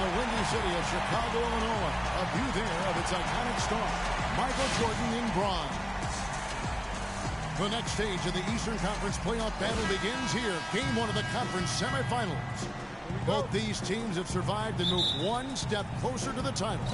the windy city of Chicago, Illinois. A view there of its iconic star, Michael Jordan in bronze. The next stage of the Eastern Conference playoff battle begins here. Game 1 of the conference semifinals. Both these teams have survived and moved one step closer to the title.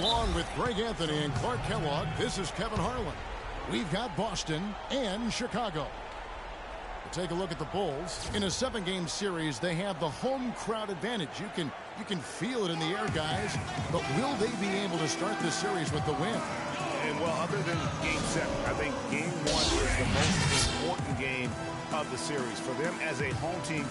Along with Greg Anthony and Clark Kellogg, this is Kevin Harlan. We've got Boston and Chicago. Take a look at the Bulls. In a 7-game series, they have the home crowd advantage. You can feel it in the air, guys. But will they be able to start this series with the win? And, well, other than Game 7, I think Game 1 is the most important game of the series. For them as a home team,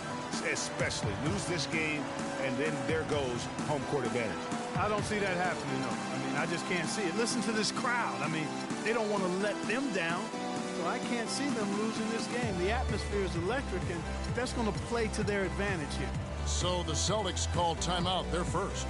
especially, lose this game, and then there goes home court advantage. I don't see that happening, no. I mean, I just can't see it. Listen to this crowd. I mean, they don't want to let them down. So I can't see them losing this game. The atmosphere is electric, and that's going to play to their advantage here. So the Celtics called timeout. They're first.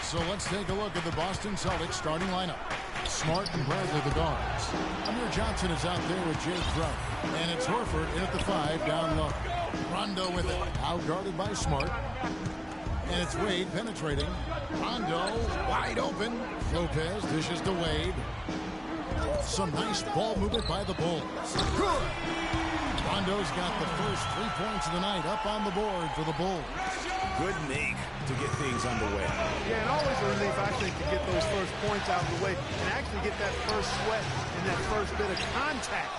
So let's take a look at the Boston Celtics starting lineup. Smart and Bradley the guards. Amir Johnson is out there with Jay Crowder. And it's Horford in at the 5 down low. Rondo with it. Out guarded by Smart. And it's Wade penetrating. Rondo wide open. Lopez dishes to Wade. Some nice ball movement by the Bulls. Good. Rondo's got the first 3 points of the night up on the board for the Bulls. Good make to get things underway. Yeah, and always a relief, I think, to get those first points out of the way and actually get that first sweat and that first bit of contact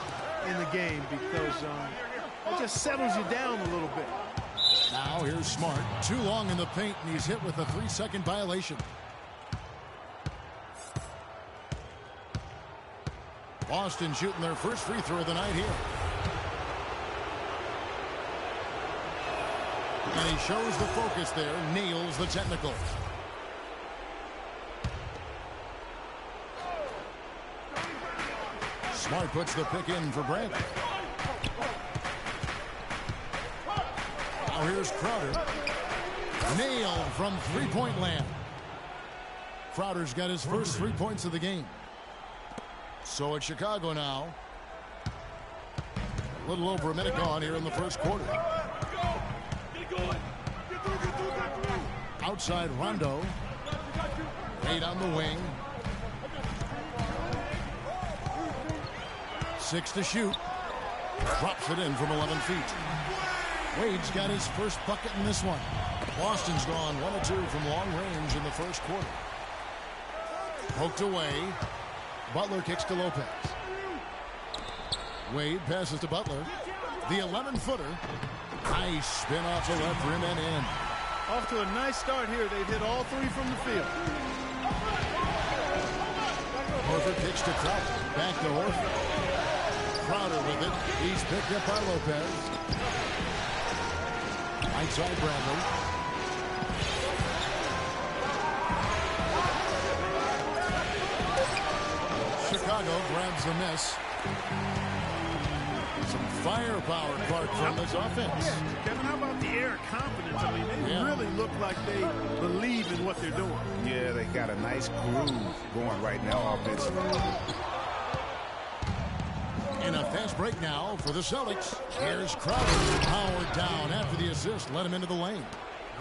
in the game, because it just settles you down a little bit. Now here's Smart. Too long in the paint, and he's hit with a 3-second violation. Boston shooting their first free throw of the night here. And he shows the focus there, nails the technical. Smart puts the pick in for Bradley. Now here's Crowder. Nailed from three-point land. Crowder's got his first 3 points of the game. So it's Chicago now. A little over a minute gone here in the first quarter. Outside Rondo. Wade on the wing. 6 to shoot. Drops it in from 11 feet. Wade's got his first bucket in this one. Boston's gone 1 of 2 from long range in the first quarter. Poked away. Butler kicks to Lopez. Wade passes to Butler. The 11-footer. Nice spin off the left rim and in. Off to a nice start here. They've hit all 3 from the field. Horford kicks to Crowder. Back to Horford. Crowder with it. He's picked up by Lopez. Outside Bradley. Chicago grabs the miss. Some firepower, Clark, from this offense. Yeah, Kevin, how about the air of confidence? I mean, they really look like they believe in what they're doing. Yeah, they got a nice groove going right now offensively. In a fast break now for the Celtics. Here's Crowder. Powered down after the assist. Let him into the lane.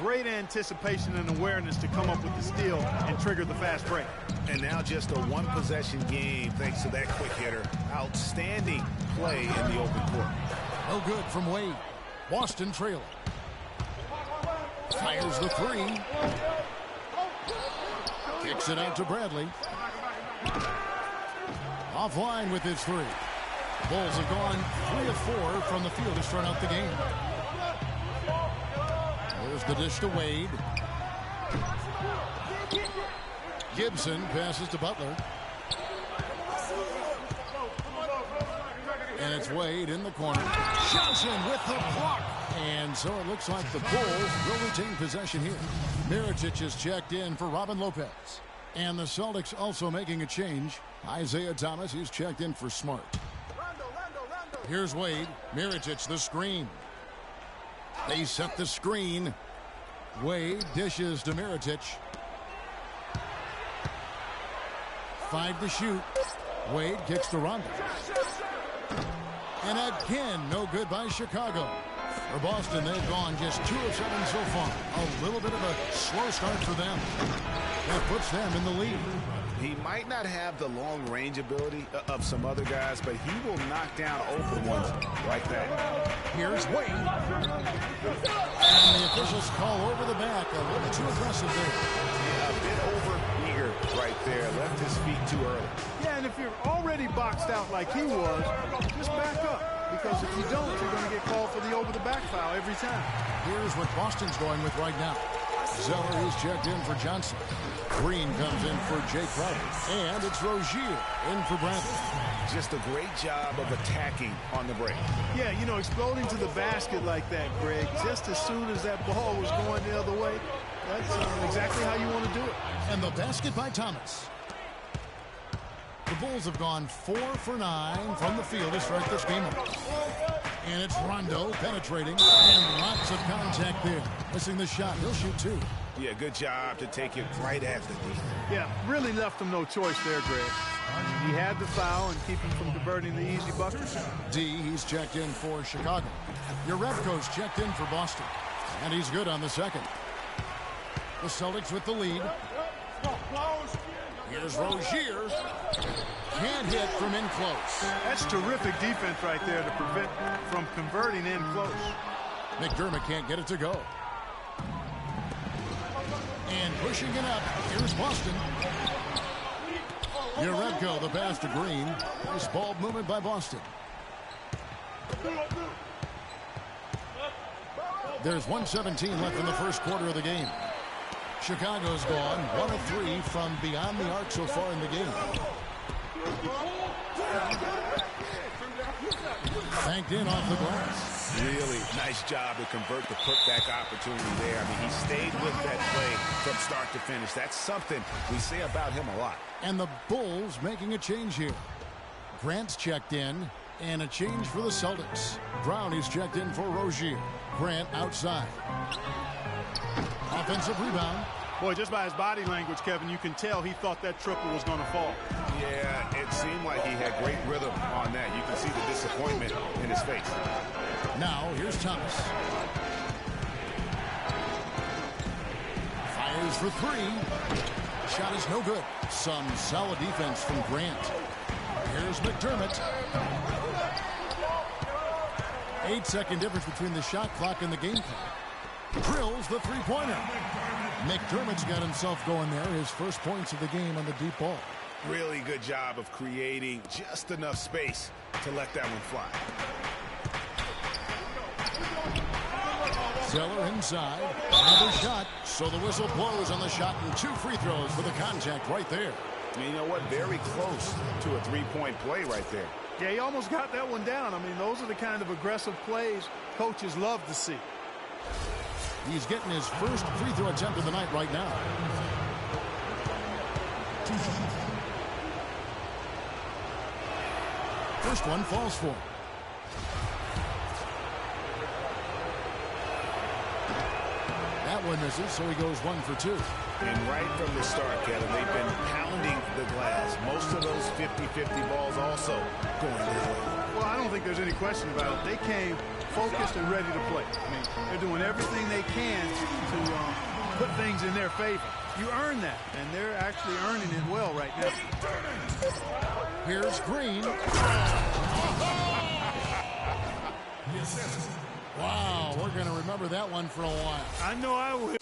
Great anticipation and awareness to come up with the steal and trigger the fast break. And now just a one-possession game thanks to that quick hitter. Outstanding play in the open court. No good from Wade. Boston trailing. Fires the 3. Kicks it out to Bradley. Offline with his 3. Bulls have gone 3 of 4 from the field to start out the game. There's the dish to Wade. Gibson passes to Butler. And it's Wade in the corner. Johnson with the block. And so it looks like the Bulls will retain possession here. Mirotic is checked in for Robin Lopez. And the Celtics also making a change. Isaiah Thomas, he's checked in for Smart. Here's Wade. Mirotic, the screen. They set the screen. Wade dishes to Mirotic. 5 to shoot. Wade kicks to Rondo. And again, no good by Chicago. For Boston, they've gone just 2 of 7 so far. A little bit of a slow start for them. That puts them in the lead. He might not have the long-range ability of some other guys, but he will knock down open ones like that. Here's Wade. And the officials call over the back. A little too aggressive there. Yeah, a bit over-eager right there. Left his feet too early. Yeah, and if you're already boxed out like he was, just back up. Because if you don't, you're going to get called for the over-the-back foul every time. Here's what Boston's going with right now. Zeller is checked in for Johnson. Green comes in for Jay Crowder. And it's Rozier in for Bradley. Just a great job of attacking on the break. Yeah, you know, exploding to the basket like that, Greg, just as soon as that ball was going the other way, that's exactly how you want to do it. And the basket by Thomas. The Bulls have gone 4 for 9 from the field to start this game off. And it's Rondo penetrating, and lots of contact there. Missing the shot. He'll shoot 2. Yeah, good job to take it right at the D. Yeah, really left him no choice there, Greg. He had the foul and keep him from converting the easy bucket. D, he's checked in for Chicago. Yarebko's checked in for Boston. And he's good on the second. The Celtics with the lead. Here's Rozier. Can't hit from in close. That's terrific defense right there to prevent from converting in close. McDermott can't get it to go. And pushing it up, here's Boston. Yarebko, the pass to Green. Nice ball movement by Boston. There's 1:17 left in the first quarter of the game. Chicago's gone 1 of 3 from beyond the arc so far in the game. Banked in off the glass. Really nice job to convert the putback opportunity there. I mean, he stayed with that play from start to finish. That's something we say about him a lot. And the Bulls making a change here. Grant's checked in, and a change for the Celtics. Brown is checked in for Rozier. Grant outside. Offensive rebound. Boy, just by his body language, Kevin, you can tell he thought that triple was going to fall. Yeah, it seemed like he had great rhythm on that. You can see the disappointment in his face. Now, here's Thomas. Fires for three. Shot is no good. Some solid defense from Grant. Here's McDermott. 8-second difference between the shot clock and the game clock. Drills the three-pointer. McDermott's got himself going there. His first points of the game on the deep ball. Really good job of creating just enough space to let that one fly. Zeller inside. Another shot. So the whistle blows on the shot and 2 free throws for the contact right there. And you know what? Very close to a three-point play right there. Yeah, he almost got that one down. I mean, those are the kind of aggressive plays coaches love to see. He's getting his first free throw attempt of the night right now. First one falls for him. That one misses, so he goes 1 for 2. And right from the start, Kevin, they've been pounding the glass. Most of those 50-50 balls also going their way. Well, I don't think there's any question about it. They came focused and ready to play. I mean, they're doing everything they can to put things in their favor. You earn that, and they're actually earning it well right now. Here's Green. Wow, we're going to remember that one for a while. I know I will.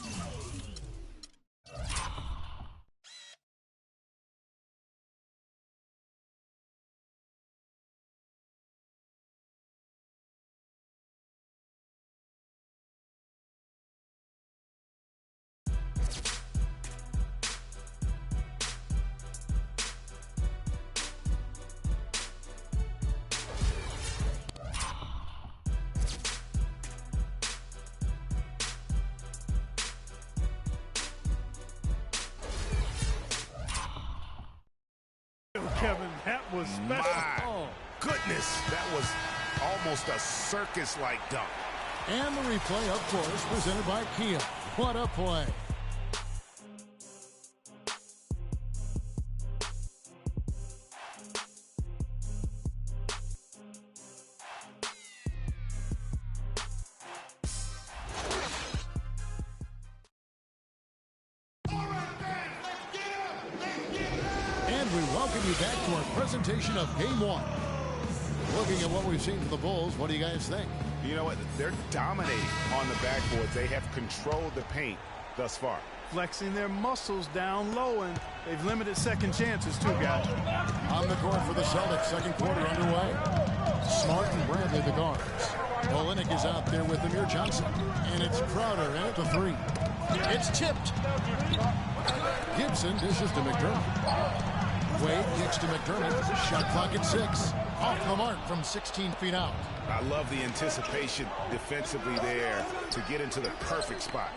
Kevin, that was special. My goodness, that was almost a circus-like dunk. And the replay, of course, presented by Kia. What a play. We welcome you back to our presentation of Game 1. Looking at what we've seen from the Bulls, what do you guys think? You know what? They're dominating on the backboard. They have controlled the paint thus far. Flexing their muscles down low, and they've limited second chances too, guys. On the court for the Celtics, second quarter underway. Smart and Bradley, the guards. Olenek is out there with Amir Johnson. And it's Crowder in at the 3. It's tipped. Gibson dishes to McDermott. Wade kicks to McDermott. Shot clock at 6. Off the mark from 16 feet out. I love the anticipation defensively there to get into the perfect spot.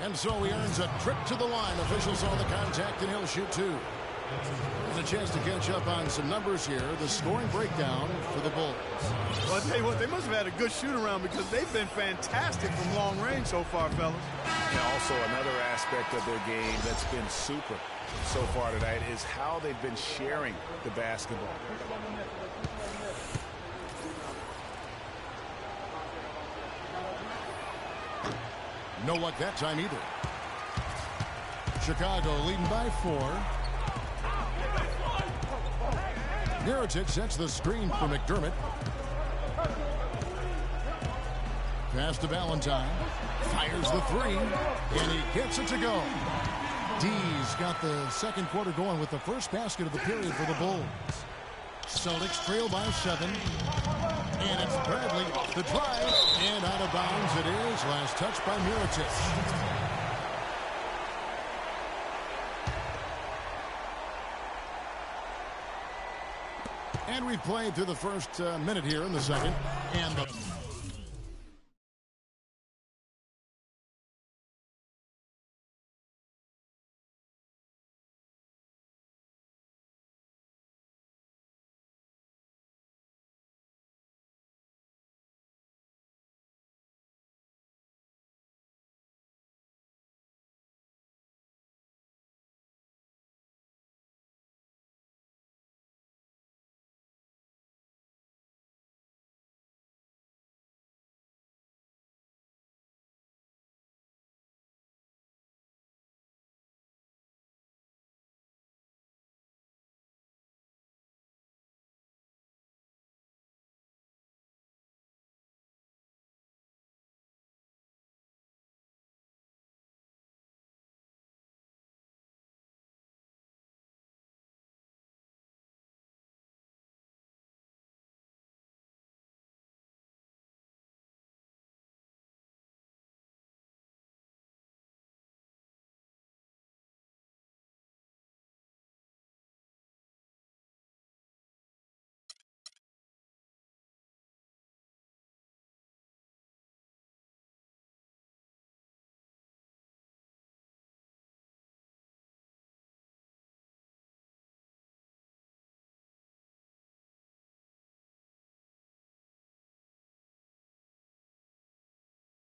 And so he earns a trip to the line. Officials on the contact, and he'll shoot 2. And a chance to catch up on some numbers here. The scoring breakdown for the Bulls. Well, I'll tell you what, they must have had a good shoot-around because they've been fantastic from long range so far, fellas. And also another aspect of their game that's been super so far tonight is how they've been sharing the basketball. No luck that time either. Chicago leading by 4. Mirotic sets the screen for McDermott. Pass to Valentine. Fires the 3. And he gets it to go. D's got the second quarter going with the first basket of the period for the Bulls. Celtics trail by 7. And it's Bradley off the drive. And out of bounds it is. Last touch by Mirotic. And we've played through the first minute here in the second. And the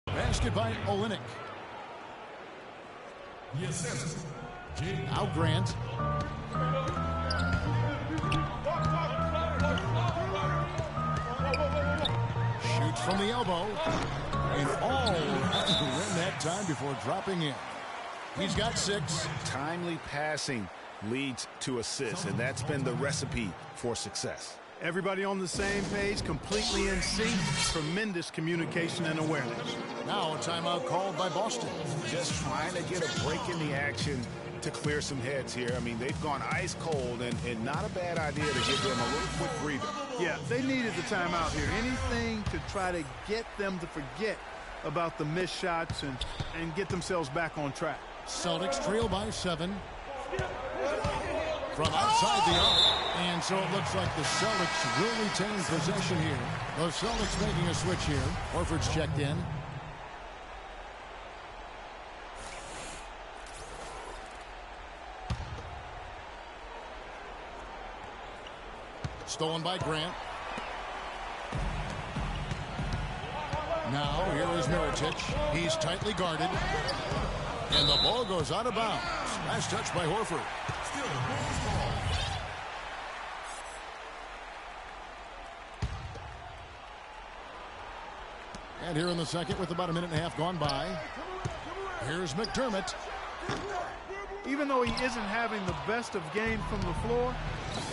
basket by Olynyk. Yes, Now Grant. Shoots from the elbow. And all ran that time before dropping in. He's got 6. Timely passing leads to assists, and that's been the recipe for success. Everybody on the same page, completely in sync, tremendous communication and awareness. Now a timeout called by Boston. Just trying to get a break in the action to clear some heads here. I mean, they've gone ice cold, and not a bad idea to give them a little quick breather. Yeah, they needed the timeout here. Anything to try to get them to forget about the missed shots and get themselves back on track. Celtics trail by 7. From outside the arc. And so it looks like the Celtics will retain possession here. The Celtics making a switch here. Horford's checked in. Stolen by Grant. Now here is Mirotic. He's tightly guarded. And the ball goes out of bounds. Last touch by Horford. Still a bonus ball. And here in the second with about a minute and a half gone by. Here's McDermott. Even though he isn't having the best of games from the floor,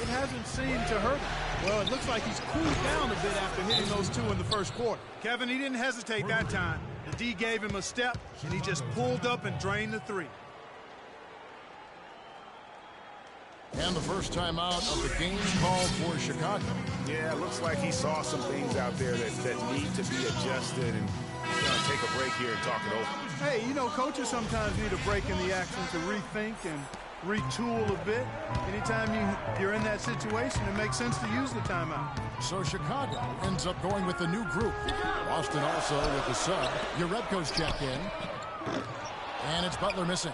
it hasn't seemed to hurt him. Well, it looks like he's cooled down a bit after hitting those 2 in the first quarter. Kevin, he didn't hesitate that time. The D gave him a step, and he just pulled up and drained the 3. And the first time out of the game called for Chicago. Yeah, it looks like he saw some things out there that need to be adjusted, and he's going to take a break here and talk it over. Hey, you know, coaches sometimes need a break in the action to rethink and retool a bit. Anytime you're in that situation, it makes sense to use the timeout. So Chicago ends up going with the new group. Boston also with the sub. Jerebko's checked in. And it's Butler missing.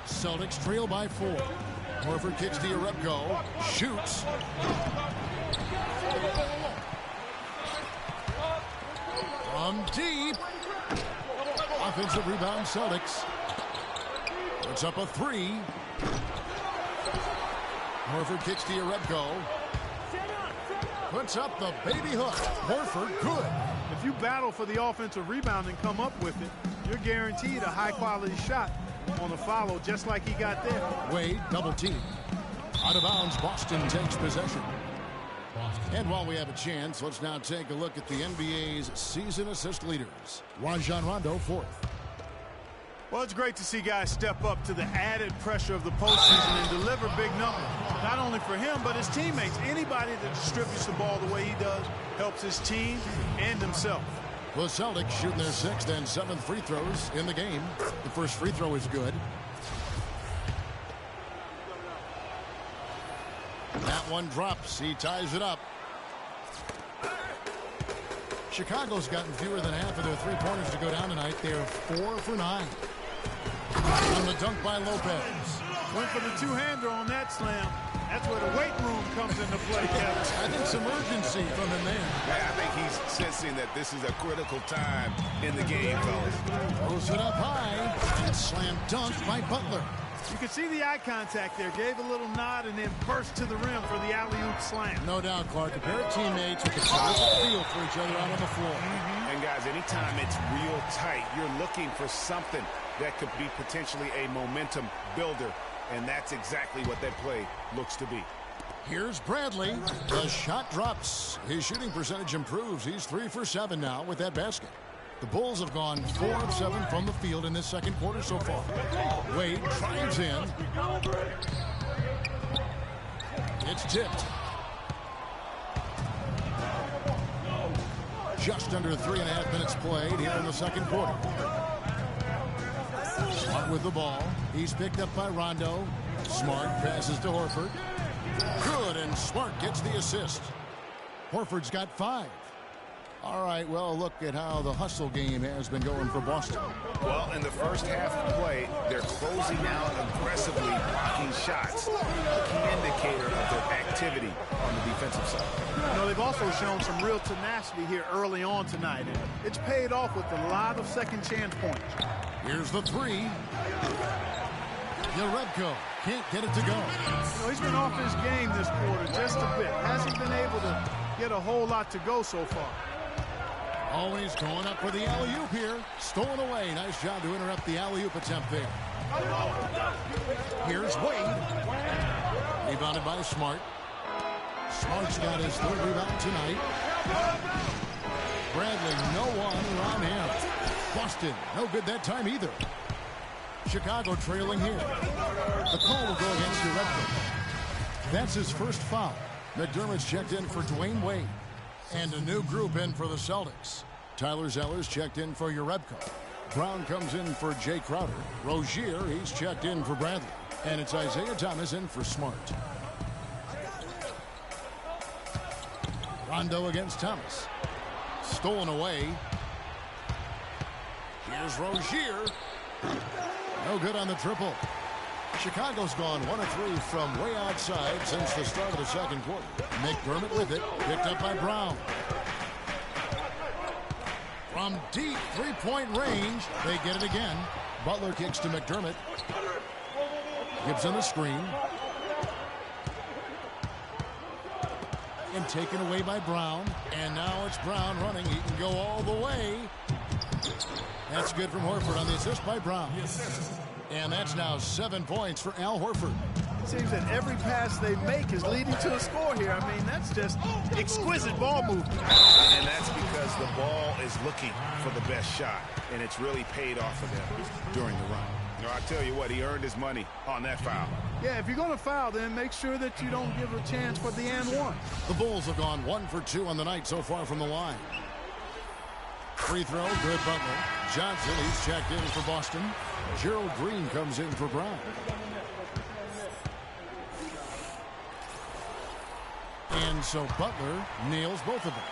Celtics trail by 4. Horford kicks to Jerebko. Shoots. From deep. Offensive rebound Celtics. Puts up a 3. Horford kicks to Jerebko. Puts up the baby hook. Horford good. If you battle for the offensive rebound and come up with it, you're guaranteed a high-quality shot on the follow, just like he got there. Wade double team. Out of bounds, Boston takes possession. And while we have a chance, let's now take a look at the NBA's season assist leaders. Rajon Rondo, 4th. Well, it's great to see guys step up to the added pressure of the postseason and deliver big numbers. Not only for him, but his teammates. Anybody that distributes the ball the way he does helps his team and himself. The Celtics shooting their 6th and 7th free throws in the game. The first free throw is good. That one drops. He ties it up. Chicago's gotten fewer than half of their three-pointers to go down tonight. They're 4 for 9. On the dunk by Lopez. Went for the two-hander on that slam. That's where the weight room comes into play, Kevin. I think some urgency from him there. I think he's sensing that this is a critical time in the game, fellas. Throws it up high and slam dunk by Butler. You can see the eye contact there. Gave a little nod and then burst to the rim for the alley-oop slam. No doubt, Clark. A pair of teammates with a terrific feel for each other out on the floor. And guys, anytime it's real tight, you're looking for something that could be potentially a momentum builder. And that's exactly what that play looks to be. Here's Bradley. The shot drops. His shooting percentage improves. He's 3 for 7 now with that basket. The Bulls have gone 4 of 7 from the field in this second quarter so far. Wade drives in. It's tipped. Just under 3.5 minutes played here in the second quarter. Smart with the ball. He's picked up by Rondo. Smart passes to Horford. Good, and Smart gets the assist. Horford's got 5. All right, well, look at how the hustle game has been going for Boston. Well, in the first half of play, they're closing out aggressively, blocking shots. A key indicator of their activity on the defensive side. You know, they've also shown some real tenacity here early on tonight. And it's paid off with a lot of second chance points. Here's the 3. Jerebko can't get it to go. You know, he's been off his game this quarter just a bit. Hasn't been able to get a whole lot to go so far. Always going up for the alley-oop here. Stolen away. Nice job to interrupt the alley-oop attempt there. Here's Wade. Rebounded by Smart. Smart's got his 3rd rebound tonight. Bradley, no one around him. Boston, no good that time either. Chicago trailing here. The call will go against Jerebko. That's his first foul. McDermott's checked in for Dwayne Wade. And a new group in for the Celtics. Tyler Zeller's checked in for Jerebko. Brown comes in for Jay Crowder. Rozier, he's checked in for Bradley. And it's Isaiah Thomas in for Smart. Rondo against Thomas. Stolen away. Here's Rozier. No good on the triple. Chicago's gone 1 of 3 from way outside since the start of the second quarter. McDermott with it, picked up by Brown. From deep three-point range, they get it again. Butler kicks to McDermott. Gives him the screen. And taken away by Brown. And now it's Brown running. He can go all the way. That's good from Horford on the assist by Brown. And that's now 7 points for Al Horford. It seems that every pass they make is leading to a score here. I mean, that's just exquisite ball movement. And that's because the ball is looking for the best shot, and it's really paid off for them during the run. You know, I tell you what, he earned his money on that foul. Yeah, if you're going to foul, then make sure that you don't give a chance for the and one. The Bulls have gone 1 for 2 on the night so far from the line. Free throw, good Butler. Johnson, he's checked in for Boston. Gerald Green comes in for Brown. And so Butler nails both of them.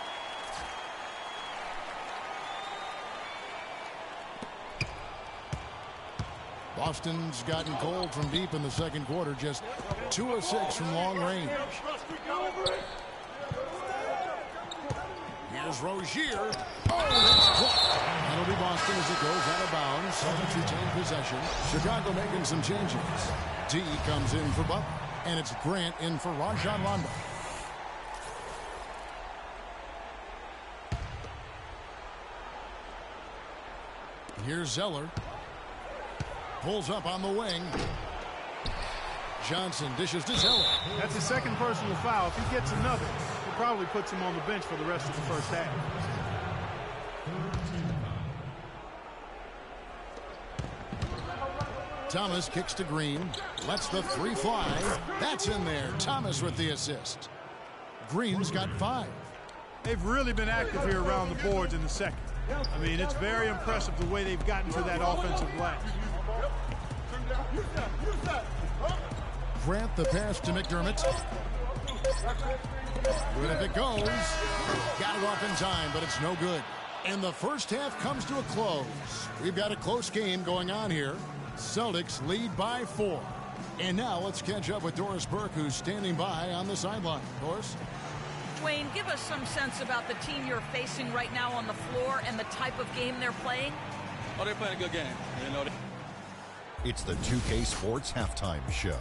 Boston's gotten cold from deep in the second quarter, just 2 of 6 from long range. Here's Rozier. Oh, that's blocked. That'll be Boston as it goes out of bounds. Celtics retain possession. Chicago making some changes. D comes in for Butler. And it's Grant in for Rajon Rondo. Here's Zeller. Pulls up on the wing. Johnson dishes to Zeller. That's his second personal foul. If he gets another, it probably puts him on the bench for the rest of the first half. Thomas kicks to Green. Lets the 3 fly. That's in there. Thomas with the assist. Green's got 5. They've really been active here around the boards in the second. I mean, it's very impressive the way they've gotten to that offensive glass. Grant the pass to McDermott. Good if it goes. Got it off in time, but it's no good. And the first half comes to a close. We've got a close game going on here. Celtics lead by 4. And now let's catch up with Doris Burke, who's standing by on the sideline. Doris? Dwayne, give us some sense about the team you're facing right now on the floor and the type of game they're playing. Oh, they're playing a good game. You know. It's the 2K Sports Halftime Show.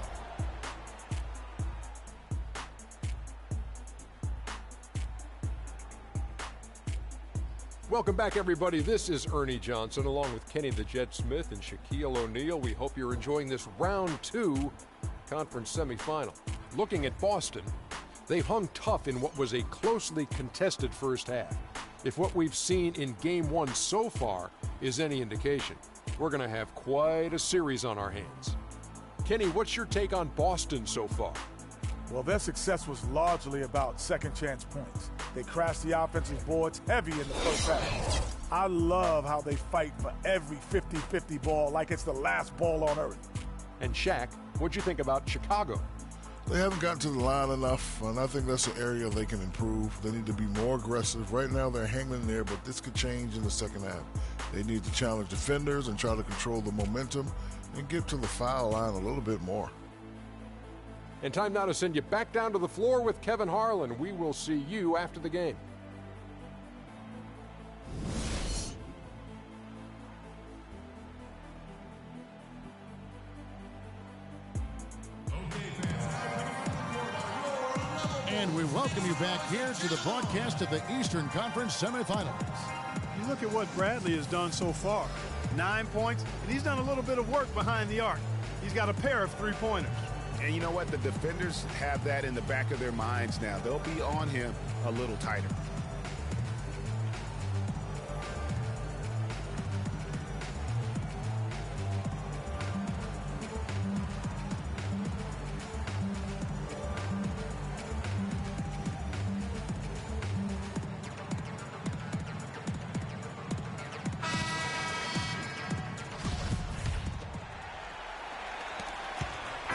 Welcome back, everybody. This is Ernie Johnson, along with Kenny the Jet Smith and Shaquille O'Neal. We hope you're enjoying this round 2 conference semifinal. Looking at Boston, they've hung tough in what was a closely contested first half. If what we've seen in Game 1 so far is any indication, we're going to have quite a series on our hands. Kenny, what's your take on Boston so far? Well, their success was largely about second chance points. They crashed the offensive boards heavy in the first half. I love how they fight for every 50-50 ball like it's the last ball on earth. And Shaq, what'd you think about Chicago? They haven't gotten to the line enough, and I think that's an area they can improve. They need to be more aggressive. Right now they're hanging in there, but this could change in the second half. They need to challenge defenders and try to control the momentum and get to the foul line a little bit more. And time now to send you back down to the floor with Kevin Harlan. We will see you after the game. And we welcome you back here to the broadcast of the Eastern Conference semifinals. You look at what Bradley has done so far. 9 points, and he's done a little bit of work behind the arc. He's got a pair of three-pointers. And you know what? The defenders have that in the back of their minds now. They'll be on him a little tighter.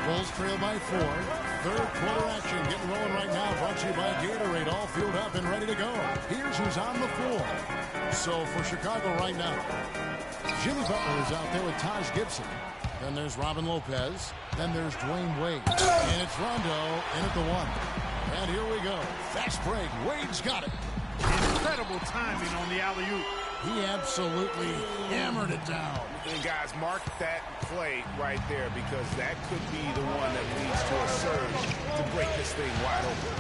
Bulls trail by 4. Third quarter action getting rolling right now. Brought to you by Gatorade. All filled up and ready to go. Here's who's on the floor. So for Chicago right now, Jimmy Butler is out there with Taj Gibson. Then there's Robin Lopez. Then there's Dwayne Wade. And it's Rondo in at the 1. And here we go. Fast break. Wade's got it. Incredible timing on the alley-oop. He absolutely hammered it down. And guys, mark that play right there, because that could be the one that leads to a surge to break this thing wide open.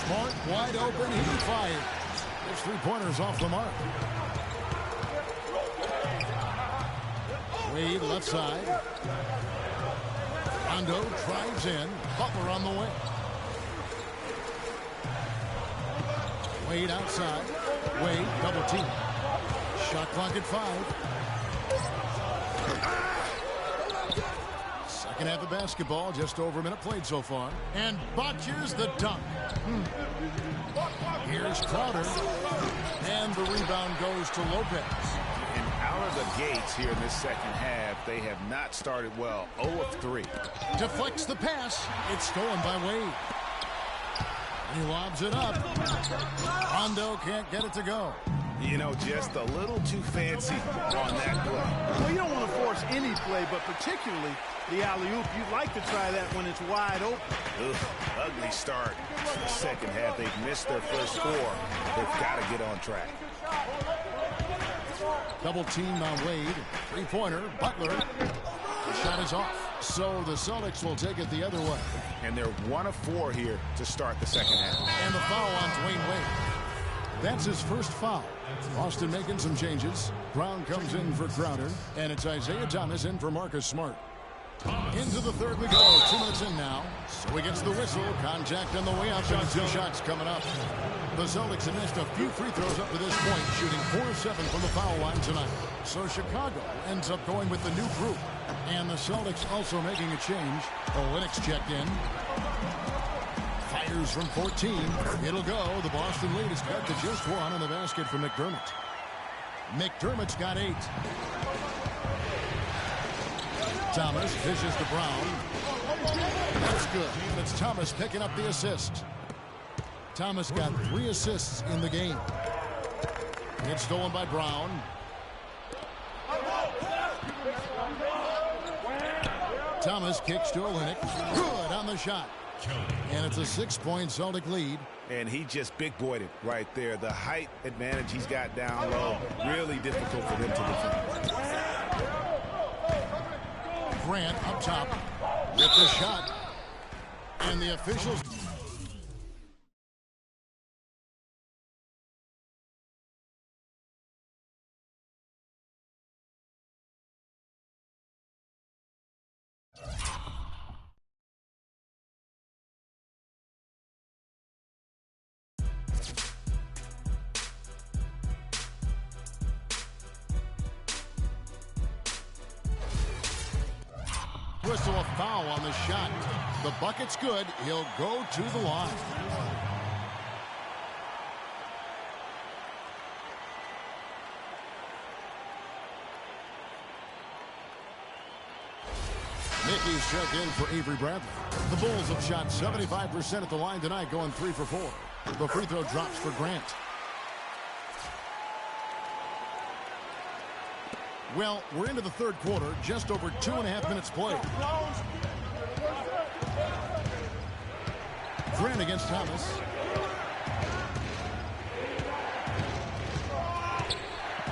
Smart, wide open, he fired. His three-pointers off the mark. Wade left side. Rondo drives in. Butler on the way. Wade outside. Wade double team. Shot clock at 5. Second half of basketball, just over a minute played so far. And botches the dunk. Here's Crowder. And the rebound goes to Lopez. And out of the gates here in this second half, they have not started well. 0 of 3. Deflects the pass. It's stolen by Wade. He lobs it up. Rondo can't get it to go. You know, just a little too fancy on that play. Well, you don't want to force any play, but particularly the alley-oop. You'd like to try that when it's wide open. Ugh, ugly start. The second half, they've missed their first 4. They've got to get on track. Double team on Wade. Three-pointer. Butler. The shot is off. So the Celtics will take it the other way. And they're 1 of 4 here to start the second half. And the foul on Dwayne Wade. That's his first foul. Boston making some changes. Brown comes in for Crowder. And it's Isaiah Thomas in for Marcus Smart. Into the third we go. 2 minutes in now. So he gets the whistle. Contact on the way out. 2 shots coming up. The Celtics have missed a few free throws up to this point, shooting 4-7 from the foul line tonight. So Chicago ends up going with the new group. And the Celtics also making a change. Olynyk checked in. Fires from 14. It'll go. The Boston lead is cut to just one on the basket from McDermott. McDermott's got 8. Thomas dishes to Brown. That's good. It's Thomas picking up the assist. Thomas got 3 assists in the game. It's stolen by Brown. Thomas kicks to Olynyk. Good on the shot. And it's a 6-point Celtic lead. And he just big-boyed it right there. The height advantage he's got down low. Really difficult for them to defend. Grant up top with the shot. And the officials... Whistle a foul on the shot. The bucket's good. He'll go to the line. Mickey's checked in for Avery Bradley. The Bulls have shot 75% at the line tonight, going 3 for 4. The free throw drops for Grant. Well, we're into the third quarter, just over 2.5 minutes played. Grant against Thomas.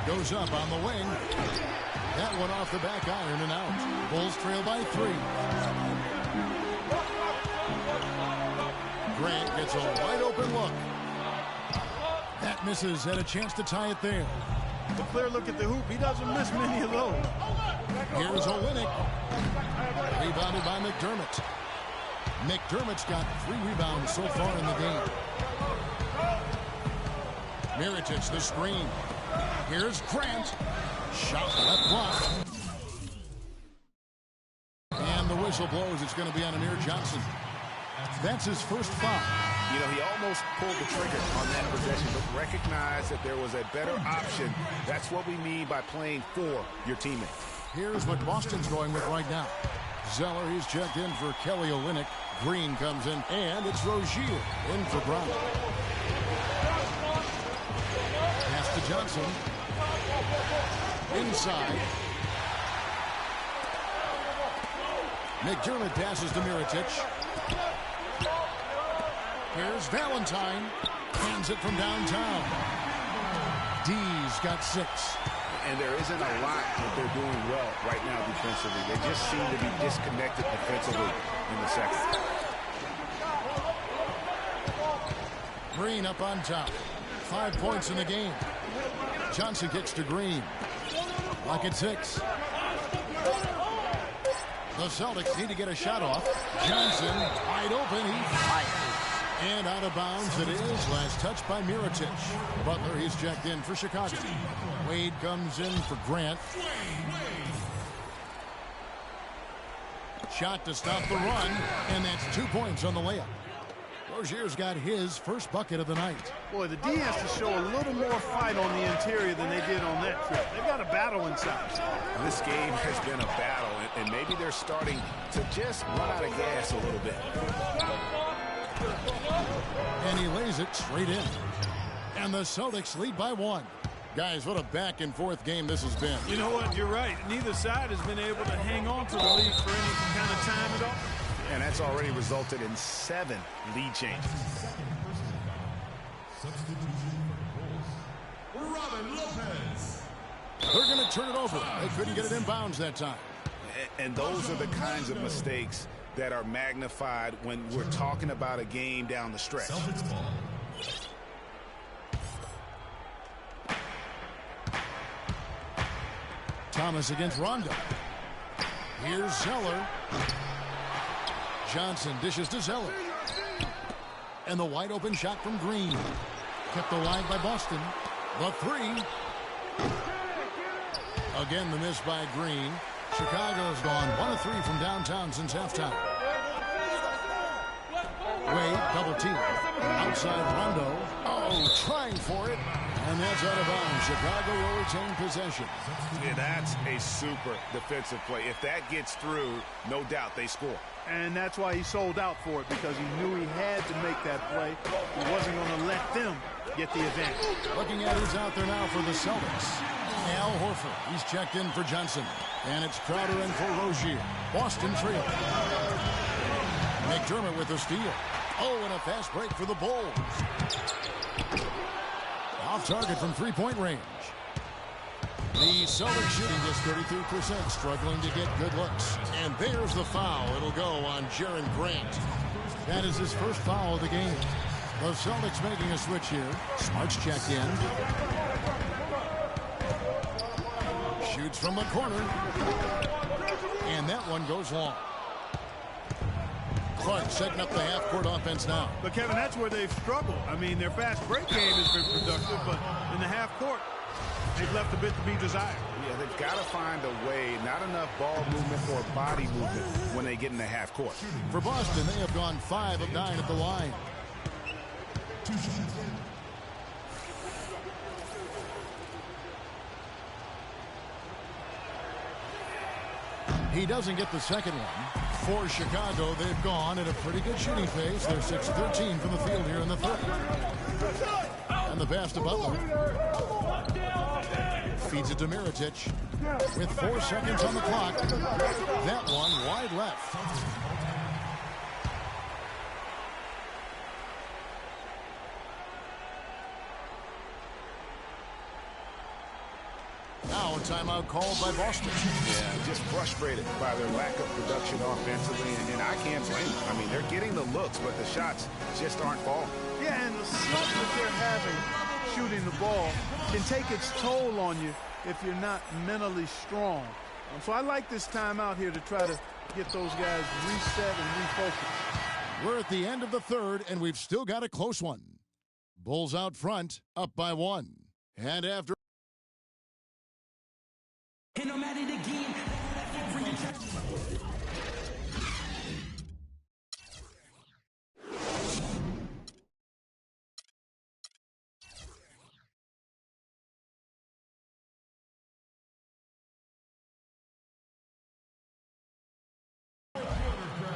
Goes up on the wing. That one off the back iron and out. Bulls trail by 3. Grant gets a wide open look. That misses, had a chance to tie it there. A clear look at the hoop. He doesn't miss many of those. Here's Olynyk. Rebounded by McDermott. McDermott's got 3 rebounds so far in the game. Mirotic the screen. Here's Grant. Shot left block. And the whistle blows. It's going to be on Amir Johnson. That's his first foul. You know, he almost pulled the trigger on that possession, but recognized that there was a better option. That's what we mean by playing for your teammate. Here's what Boston's going with right now. Zeller, he's checked in for Kelly Olynyk. Green comes in, and it's Rozier in for Brown. Pass to Johnson. Inside. McDermott passes to Mirotic. Here's Valentine. Hands it from downtown. D's got 6. And there isn't a lot that they're doing well right now defensively. They just seem to be disconnected defensively in the second. Green up on top. 5 points in the game. Johnson kicks to Green. Lock at 6. The Celtics need to get a shot off. Johnson wide open. He fires. And out of bounds it is. Last touch by Mirotic. Butler, he's checked in for Chicago. Wade comes in for Grant. Shot to stop the run. And that's 2 points on the layup. Rozier's got his first bucket of the night. Boy, the D has to show a little more fight on the interior than they did on that trip. They've got a battle inside. This game has been a battle, and maybe they're starting to just run out of gas a little bit. And he lays it straight in. And the Celtics lead by 1. Guys, what a back-and-forth game this has been. You know what? You're right. Neither side has been able to hang on to the lead for any kind of time at all. And that's already resulted in 7 lead changes. Robin Lopez. They're going to turn it over. They couldn't get it in bounds that time. And those are the kinds of mistakes that are magnified when we're talking about a game down the stretch. Thomas against Rondo. Here's Zeller. Johnson dishes to Zeller. And the wide open shot from Green. Kept alive by Boston. The 3. Again, the miss by Green. Chicago's gone 1 of 3 from downtown since halftime. Wade, double team. Outside Rondo. Oh, trying for it. And that's out of bounds. Chicago will retain possession. Yeah, that's a super defensive play. If that gets through, no doubt they score. And that's why he sold out for it, because he knew he had to make that play. He wasn't going to let them get the advantage. Looking at who's out there now for the Celtics. Al Horford. He's checked in for Johnson. And it's Crowder in for Rozier. Boston trail. McDermott with the steal. Oh, and a fast break for the Bulls. Off target from three-point range. The Celtics shooting just 33%, struggling to get good looks. And there's the foul. It'll go on Jaren Grant. That is his first foul of the game. The Celtics making a switch here. Smart's checked in. Shoots from the corner. And that one goes long. Clark setting up the half-court offense now. But, Kevin, that's where they've struggled. I mean, their fast break game has been productive, but in the half-court, they've left a bit to be desired. Yeah, they've got to find a way, not enough ball movement or body movement when they get in the half-court. For Boston, they have gone 5 of 9 at the line. He doesn't get the second one. For Chicago, they've gone at a pretty good shooting pace. They're 6-13 from the field here in the third. And the pass to Butler. Feeds it to Mirotic. With 4 seconds on the clock. That one wide left. Now a timeout called by Boston. Yeah, just frustrated by their lack of production offensively, and I can't blame them. I mean, they're getting the looks, but the shots just aren't falling. Yeah, and the slump that they're having shooting the ball can take its toll on you if you're not mentally strong. So I like this timeout here to try to get those guys reset and refocused. We're at the end of the third, and we've still got a close one. Bulls out front, up by 1. And after... And I'm at it again.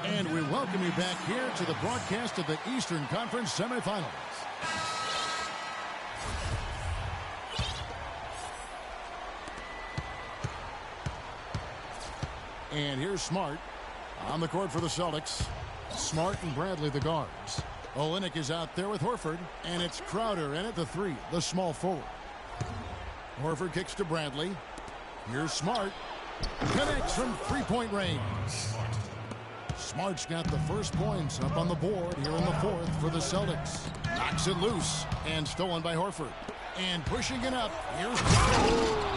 And we welcome you back here to the broadcast of the Eastern Conference semifinals. And here's Smart on the court for the Celtics. Smart and Bradley the guards. Olynyk is out there with Horford, and it's Crowder in at the 3, the small forward. Horford kicks to Bradley. Here's Smart. Connects from three-point range. Smart's got the first points up on the board here in the fourth for the Celtics. Knocks it loose and stolen by Horford. And pushing it up, here's Crowder.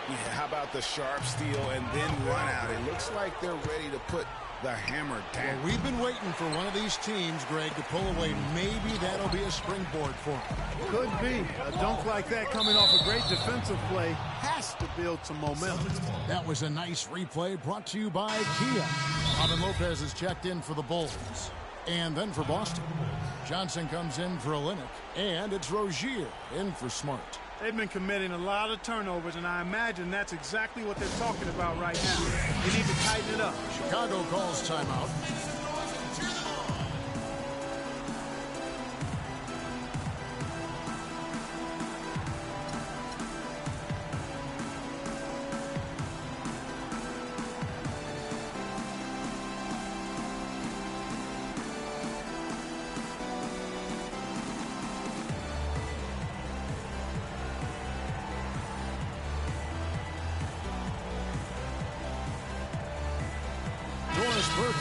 Yeah, how about the sharp steal and then run out? It looks like they're ready to put the hammer down. Well, we've been waiting for one of these teams, Greg, to pull away. Maybe that'll be a springboard for them. Could be. A dunk like that coming off a great defensive play has to build some momentum. That was a nice replay brought to you by Kia. Robin Lopez is checked in for the Bulls. And then for Boston, Johnson comes in for Olynyk. And it's Rozier in for Smart. They've been committing a lot of turnovers, and I imagine that's exactly what they're talking about right now. They need to tighten it up. Chicago calls timeout.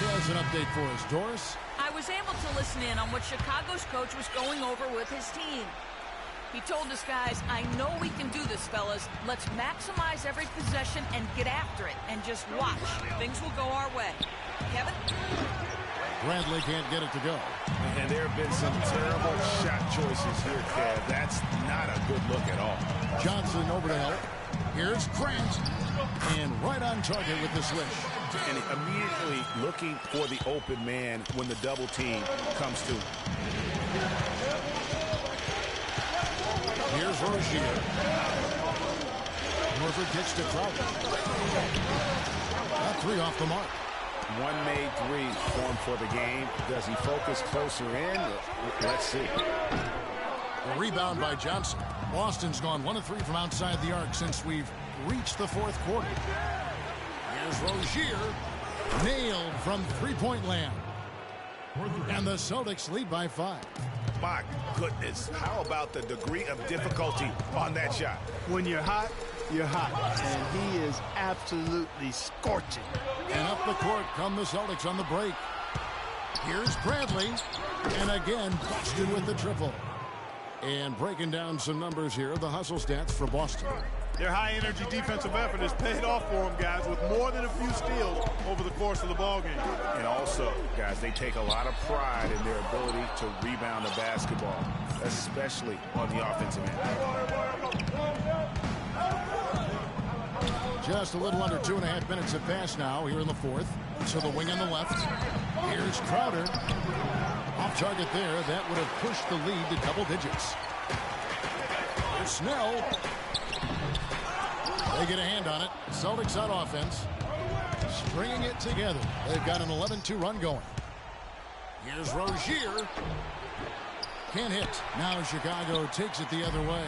Has an update for us. Doris? I was able to listen in on what Chicago's coach was going over with his team. He told his guys, I know we can do this, fellas. Let's maximize every possession and get after it. And just watch. Things will go our way. Kevin? Bradley can't get it to go. And there have been some terrible shot choices here, Kev. That's not a good look at all. Johnson over to help. Here's Grant. And right on target with the switch. And immediately looking for the open man when the double team comes to him. Here's Rozier. Horford kicks to Crowder. That three off the mark. One made three formed for the game. Does he focus closer in? Let's see. A rebound by Johnson. Boston's gone 1 of 3 from outside the arc since we've reached the fourth quarter. Here's Rozier. Nailed from three-point land. And the Celtics lead by 5. My goodness. How about the degree of difficulty on that shot? When you're hot, you're hot. And he is absolutely scorching. And up the court come the Celtics on the break. Here's Bradley. And again, Boston with the triple. And breaking down some numbers here, the hustle stats for Boston. Their high-energy defensive effort has paid off for them, guys, with more than a few steals over the course of the ballgame. And also, guys, they take a lot of pride in their ability to rebound the basketball, especially on the offensive end. Just a little under 2.5 minutes have passed now here in the fourth. To the wing on the left. Here's Crowder. Off target there. That would have pushed the lead to double digits. Here's Snell. They get a hand on it. Celtics on offense. Stringing it together. They've got an 11-2 run going. Here's Rozier. Can't hit. Now Chicago takes it the other way.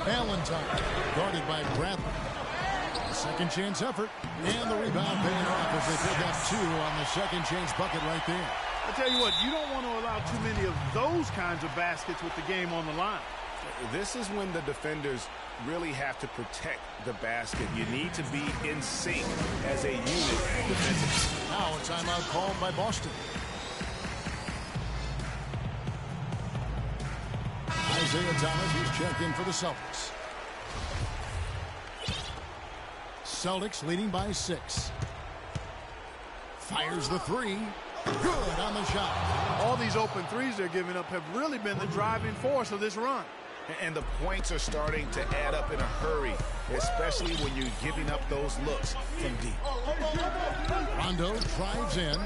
Valentine guarded by Bradley. Second chance effort. And the rebound paying off as they pick up 2 on the second chance bucket right there. I tell you what, you don't want to allow too many of those kinds of baskets with the game on the line. This is when the defenders really have to protect the basket. You need to be in sync as a unit defensively. Now a timeout called by Boston. Isaiah Thomas is checked in for the Celtics. Celtics leading by 6. Fires the three. Good on the shot. All these open threes they're giving up have really been the driving force of this run. And the points are starting to add up in a hurry, especially when you're giving up those looks from deep. Rondo drives in.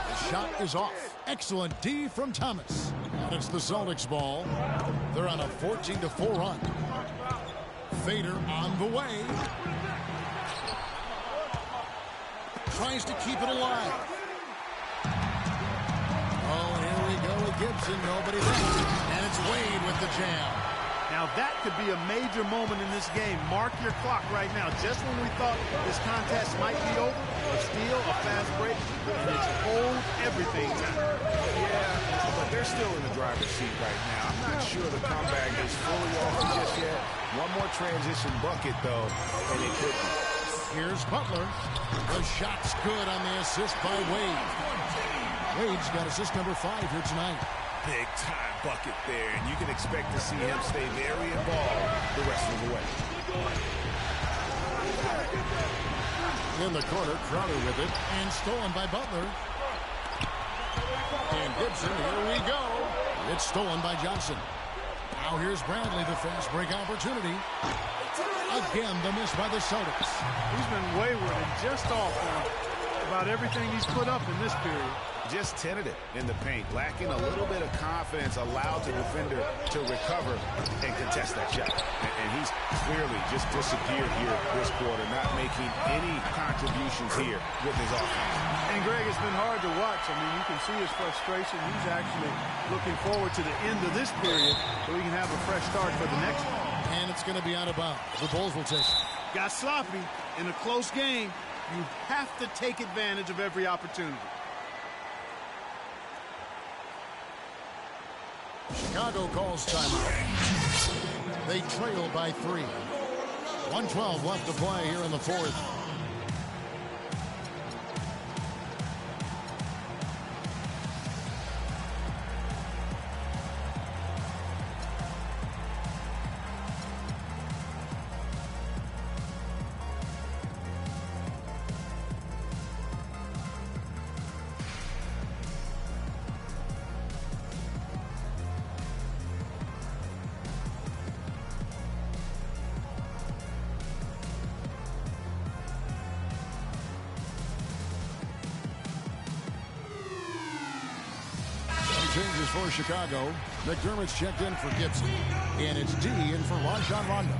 The shot is off. Excellent D from Thomas. And it's the Celtics ball. They're on a 14-4 run. Fader on the way. Tries to keep it alive. Oh, here we go with Gibson. Nobody there. And it's Wade with the jam. Now that could be a major moment in this game. Mark your clock right now. Just when we thought this contest might be over, a steal, a fast break, and it's hold everything time. Yeah, but they're still in the driver's seat right now. I'm not sure the comeback is fully over just yet. One more transition bucket, though, and it could be. Here's Butler. The shot's good on the assist by Wade. Wade's got assist number 5 here tonight. Big time bucket there, and you can expect to see him stay very involved the rest of the way. In the corner, Crowder with it, and stolen by Butler. And Gibson, here we go. It's stolen by Johnson. Now here's Bradley, the fast break opportunity. Again, the miss by the Celtics. He's been wayward and just off on about everything he's put up in this period. Just tentative in the paint, lacking a little bit of confidence, allowed the defender to recover and contest that shot. And he's clearly just disappeared here this quarter, not making any contributions here with his offense. And Greg, it's been hard to watch. I mean, you can see his frustration. He's actually looking forward to the end of this period so he can have a fresh start for the next one. And it's going to be out of bounds. The Bulls will take it. Got sloppy in a close game. You have to take advantage of every opportunity. Chicago calls timeout. They trail by 3. 1:12 left to play here in the fourth. changes for Chicago. McDermott's checked in for Gibson. And it's D in for Rajon Rondo.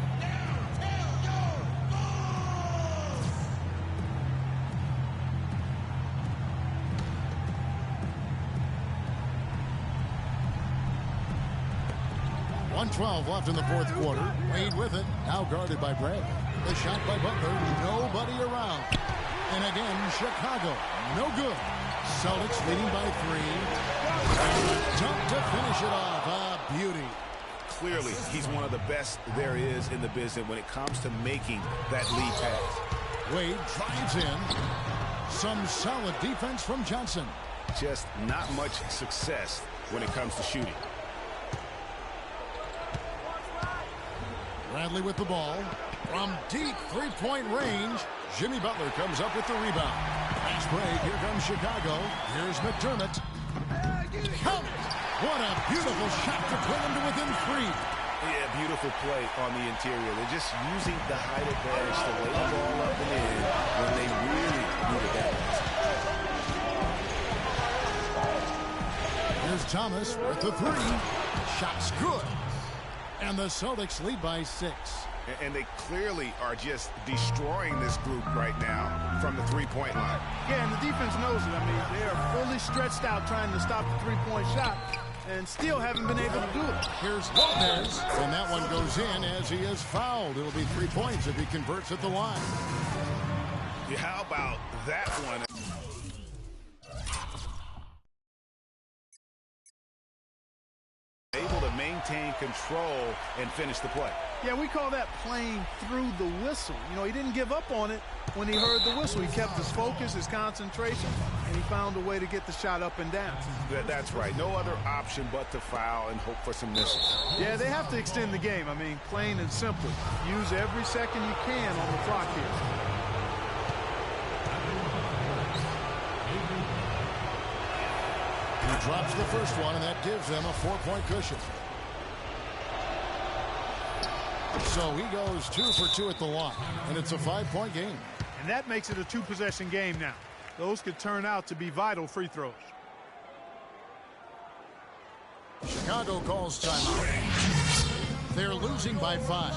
.112 left in the fourth quarter. Wade with it. Now guarded by Brad. The shot by Butler. Nobody around. And again, Chicago. No good. Celtics leading by 3. And a dunk to finish it off. A beauty. Clearly, he's one of the best there is in the business when it comes to making that lead pass. Wade drives in. Some solid defense from Johnson. Just not much success when it comes to shooting. Bradley with the ball. From deep three-point range, Jimmy Butler comes up with the rebound. Fast break. Here comes Chicago. Here's McDermott. Count it! What a beautiful shot to put him to within 3. Yeah, beautiful play on the interior. They're just using the height advantage to lay the ball up and in when they really needed that. Here's Thomas with the 3. Shot's good. And the Celtics lead by 6. And they clearly are just destroying this group right now from the three-point line. Yeah, and the defense knows it. I mean, they are fully stretched out trying to stop the three-point shot and still haven't been able to do it. Here's Lopez, and that one goes in as he is fouled. It'll be 3 points if he converts at the line. Yeah, how about that one? Able to maintain control and finish the play. Yeah, we call that playing through the whistle. You know, he didn't give up on it when he heard the whistle. He kept his focus, his concentration, and he found a way to get the shot up and down. That's right. No other option but to foul and hope for some misses. Yeah, they have to extend the game. I mean, plain and simple. Use every second you can on the clock here. He drops the first one, and that gives them a 4-point cushion. So he goes 2 for 2 at the line, and it's a 5-point game. And that makes it a 2-possession game now. Those could turn out to be vital free throws. Chicago calls timeout. They're losing by 5.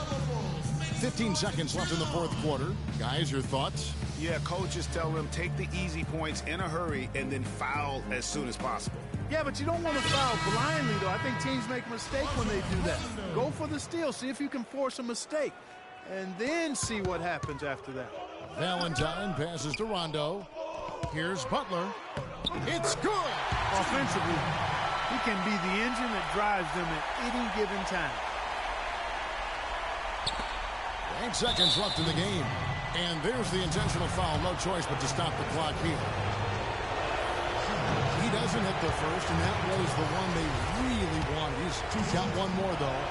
15 seconds left in the fourth quarter. Guys, your thoughts? Yeah, coaches tell them take the easy points in a hurry and then foul as soon as possible. Yeah, but you don't want to foul blindly, though. I think teams make a mistake when they do that. Go for the steal. See if you can force a mistake, and then see what happens after that. Valentine passes to Rondo. Here's Butler. It's good! Offensively, he can be the engine that drives them at any given time. 8 seconds left in the game. And there's the intentional foul. No choice but to stop the clock here. He doesn't hit the first, and that was the one they really wanted. He's got one more, though.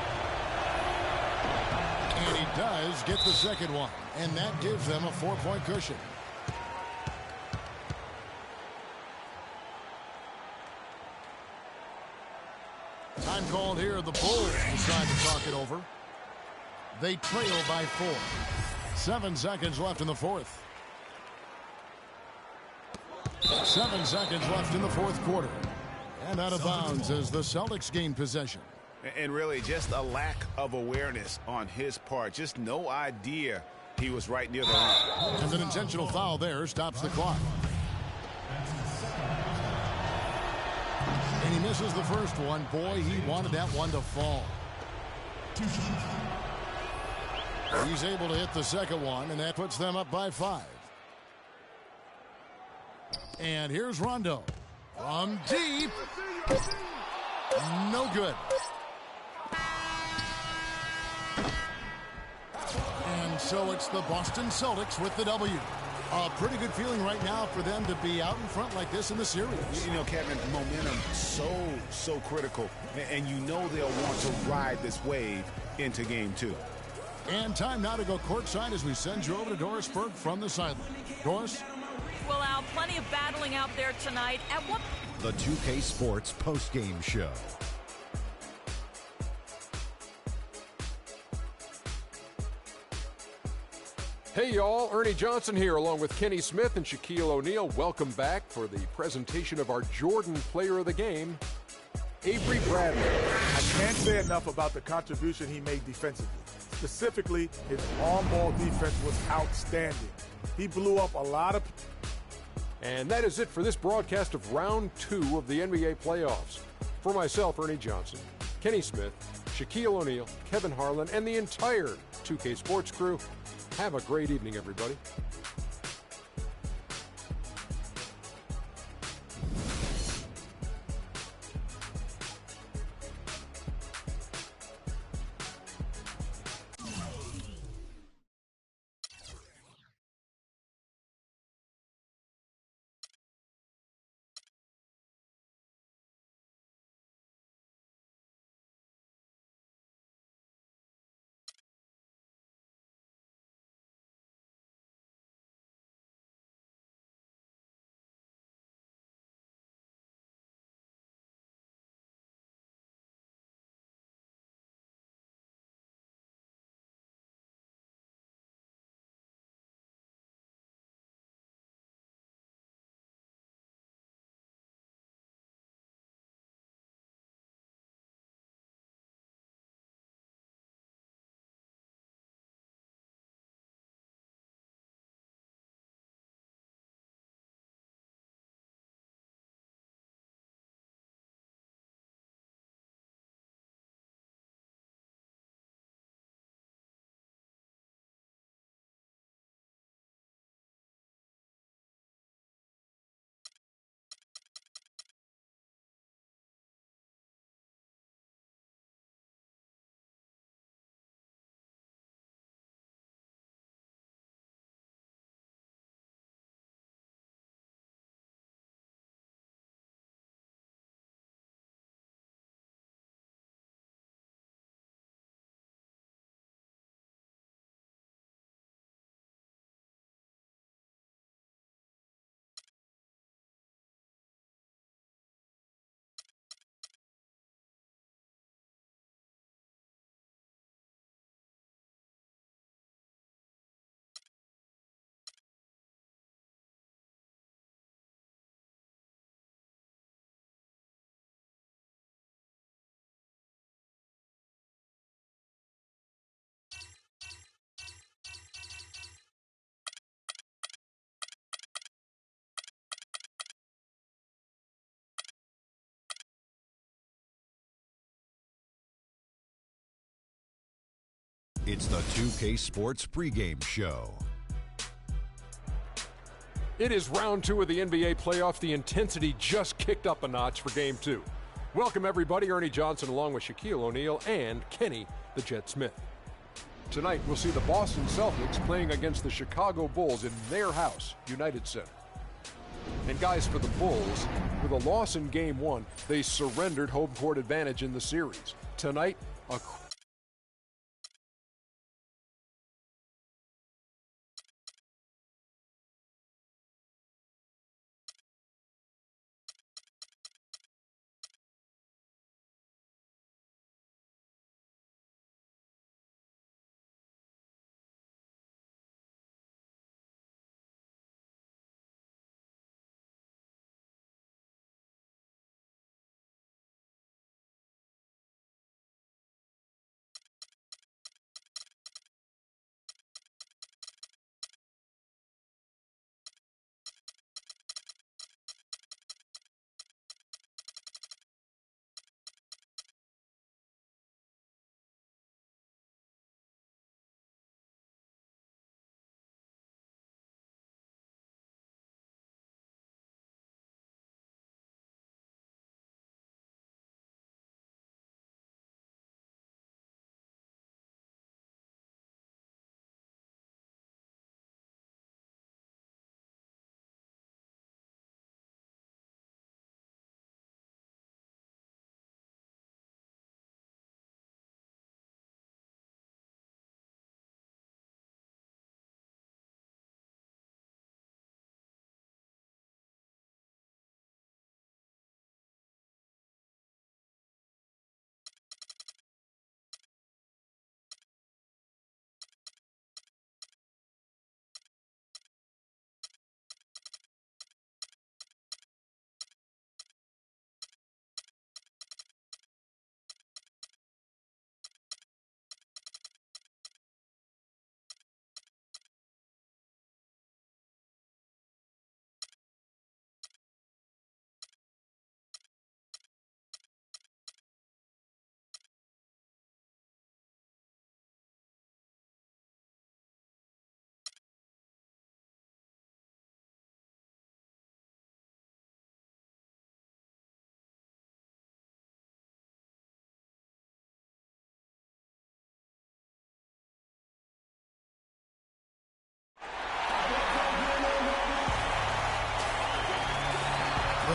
And he does get the second one. And that gives them a 4-point cushion. Time called here. The Bulls decide to talk it over. They trail by 4. 7 seconds left in the fourth. 7 seconds left in the fourth quarter. And out of bounds as the Celtics gain possession. And really just a lack of awareness on his part. Just no idea he was right near the line. And an intentional foul there stops the clock. And he misses the first one. Boy, he wanted that one to fall. He's able to hit the second one, and that puts them up by 5. And here's Rondo. From deep. No good. And so it's the Boston Celtics with the W. A pretty good feeling right now for them to be out in front like this in the series. You know, Kevin, momentum so critical. And you know they'll want to ride this wave into game 2. And time now to go courtside as we send you over to Doris Burke from the sideline. Doris? Well, Al, plenty of battling out there tonight. At what? The 2K Sports postgame show. Hey, y'all. Ernie Johnson here, along with Kenny Smith and Shaquille O'Neal. Welcome back for the presentation of our Jordan Player of the Game. Avery Bradley. I can't say enough about the contribution he made defensively. Specifically, his on-ball defense was outstanding. He blew up a lot of... And that is it for this broadcast of Round 2 of the NBA playoffs. For myself, Ernie Johnson, Kenny Smith, Shaquille O'Neal, Kevin Harlan, and the entire 2K Sports crew, have a great evening, everybody. It's the 2K Sports pregame show. It is round 2 of the NBA playoffs. The intensity just kicked up a notch for game 2. Welcome, everybody. Ernie Johnson along with Shaquille O'Neal and Kenny the Jet Smith. Tonight, we'll see the Boston Celtics playing against the Chicago Bulls in their house, United Center. And guys, for the Bulls, with a loss in game 1, they surrendered home court advantage in the series. Tonight, a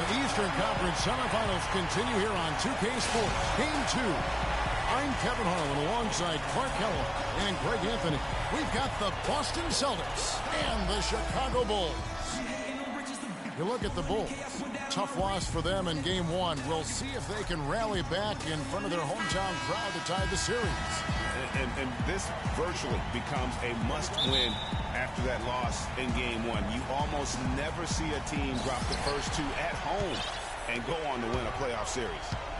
The Eastern Conference semifinals continue here on 2K Sports. Game 2. I'm Kevin Harlan alongside Clark Kellogg and Greg Anthony. We've got the Boston Celtics and the Chicago Bulls. You look at the Bulls. Tough loss for them in Game 1. We'll see if they can rally back in front of their hometown crowd to tie the series. And this virtually becomes a must-win after that loss in Game 1. You almost never see a team drop the first two at home and go on to win a playoff series.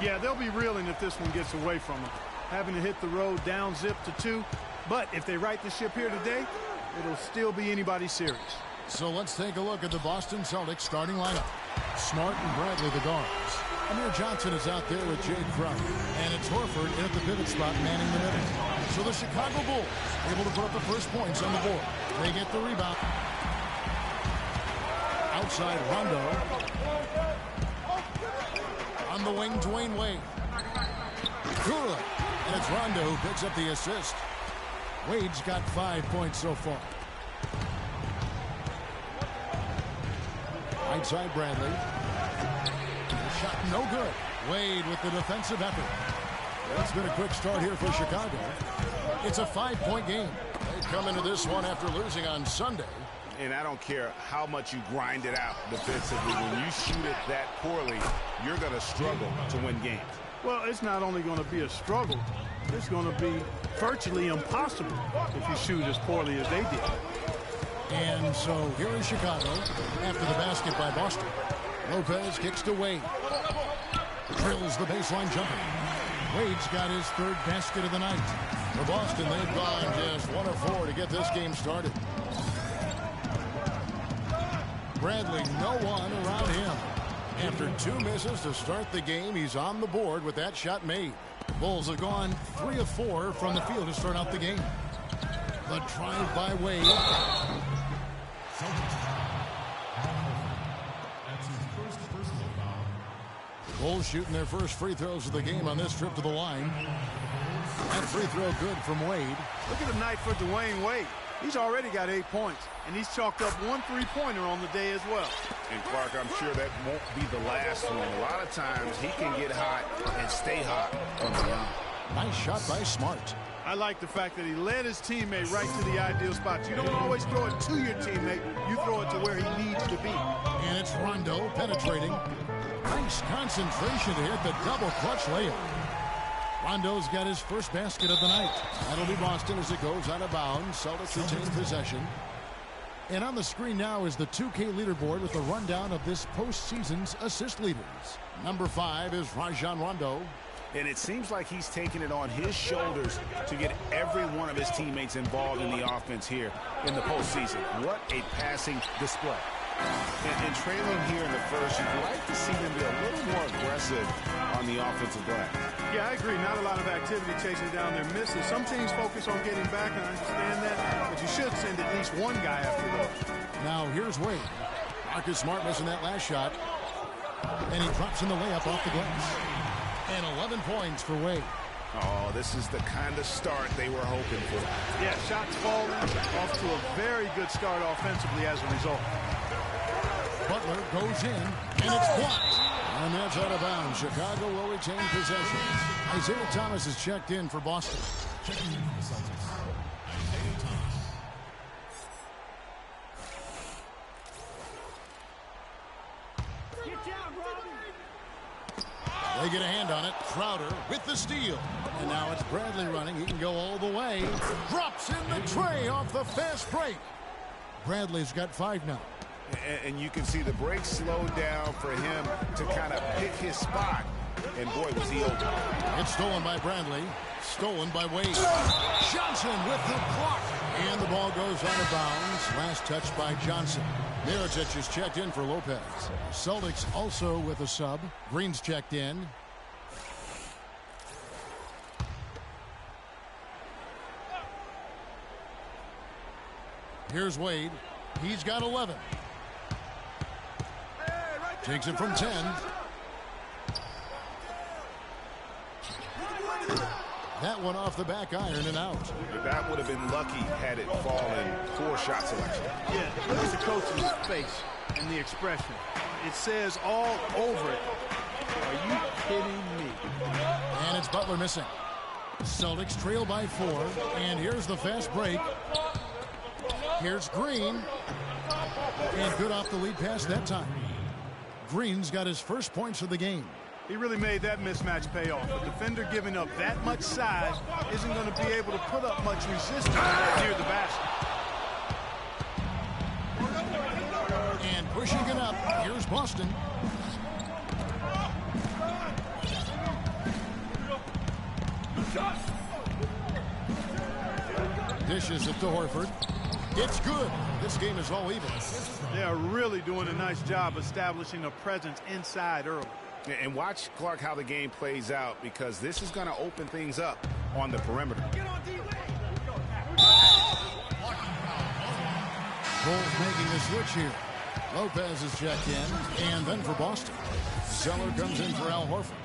Yeah, they'll be reeling if this one gets away from them. Having to hit the road down zip to 2. But if they right the ship here today, it'll still be anybody's series. So let's take a look at the Boston Celtics starting lineup. Smart and Bradley, the guards. Amir Johnson is out there with Jay Crump. And it's Horford in at the pivot spot, manning the middle. So the Chicago Bulls able to put up the first points on the board. They get the rebound. Outside Rondo. On the wing, Dwayne Wade. Good. And it's Rondo who picks up the assist. Wade's got 5 points so far. Right side Bradley. Shot no good. Wade with the defensive effort. It's been a quick start here for Chicago. It's a 5-point game. They come into this one after losing on Sunday. And I don't care how much you grind it out defensively. When you shoot it that poorly, you're going to struggle to win games. Well, it's not only going to be a struggle, it's going to be virtually impossible if you shoot as poorly as they did. And so here is Chicago after the basket by Boston. Lopez kicks to Wade. Drills the baseline jumper. Wade's got his third basket of the night. For Boston, they've gone just 1 of 4 to get this game started. Bradley, no one around him. After 2 misses to start the game, he's on the board with that shot made. Bulls have gone 3 of 4 from the field to start out the game. The drive by Wade. Bulls shooting their first free throws of the game on this trip to the line. That free throw good from Wade. Look at the night for Dwayne Wade. He's already got 8 points, and he's chalked up 1 3-pointer on the day as well. And Clark, I'm sure that won't be the last one. A lot of times he can get hot and stay hot from beyond. Nice shot by Smart. I like the fact that he led his teammate right to the ideal spot. You don't always throw it to your teammate. You throw it to where he needs to be. And it's Rondo penetrating. Nice concentration to hit the double clutch layup. Rondo's got his first basket of the night. That'll be Boston as it goes out of bounds. Celtics retain possession. And on the screen now is the 2K leaderboard with a rundown of this postseason's assist leaders. Number 5 is Rajon Rondo. And it seems like he's taking it on his shoulders to get every one of his teammates involved in the offense here in the postseason. What a passing display. And trailing here in the first, you'd like to see them be a little more aggressive on the offensive glass. Yeah, I agree. Not a lot of activity chasing down their misses. Some teams focus on getting back, and I understand that, but you should send at least one guy after those. Now here's Wade. Marcus Smart missing that last shot. And he drops in the layup off the glass. And 11 points for Wade. Oh, this is the kind of start they were hoping for. Yeah, shots falling off to a very good start offensively as a result. Butler goes in, and it's blocked. And that's out of bounds. Chicago will retain possession. Isaiah Thomas is checked in for Boston. Checking in for the Celtics. Isaiah Thomas. They get a hand on it. Crowder with the steal. And now it's Bradley running. He can go all the way. Drops in the tray off the fast break. Bradley's got 5 now. And you can see the break slowed down for him to kind of pick his spot. And boy, was he open. It's stolen by Bradley. Stolen by Wade. Johnson with the block. And the ball goes out of bounds. Last touch by Johnson. Mirotic is checked in for Lopez. Celtics also with a sub. Green's checked in. Here's Wade. He's got 11. Takes it from 10. That one off the back iron and out. That would have been lucky had it fallen for shot selection. Yeah, look at the coach's face and the expression. It says all over it. Are you kidding me? And it's Butler missing. Celtics trail by 4. And here's the fast break. Here's Green. And good off the lead pass that time. Green's got his first points of the game. He really made that mismatch pay off. A defender giving up that much size isn't going to be able to put up much resistance near the basket. And pushing it up, here's Boston. Dishes it to Horford. It's good. This game is all even. They are really doing a nice job establishing a presence inside early. And watch, Clark, how the game plays out, because this is going to open things up on the perimeter. Bulls making the switch here. Lopez is checked in, and then for Boston. Zeller comes in for Al Horford.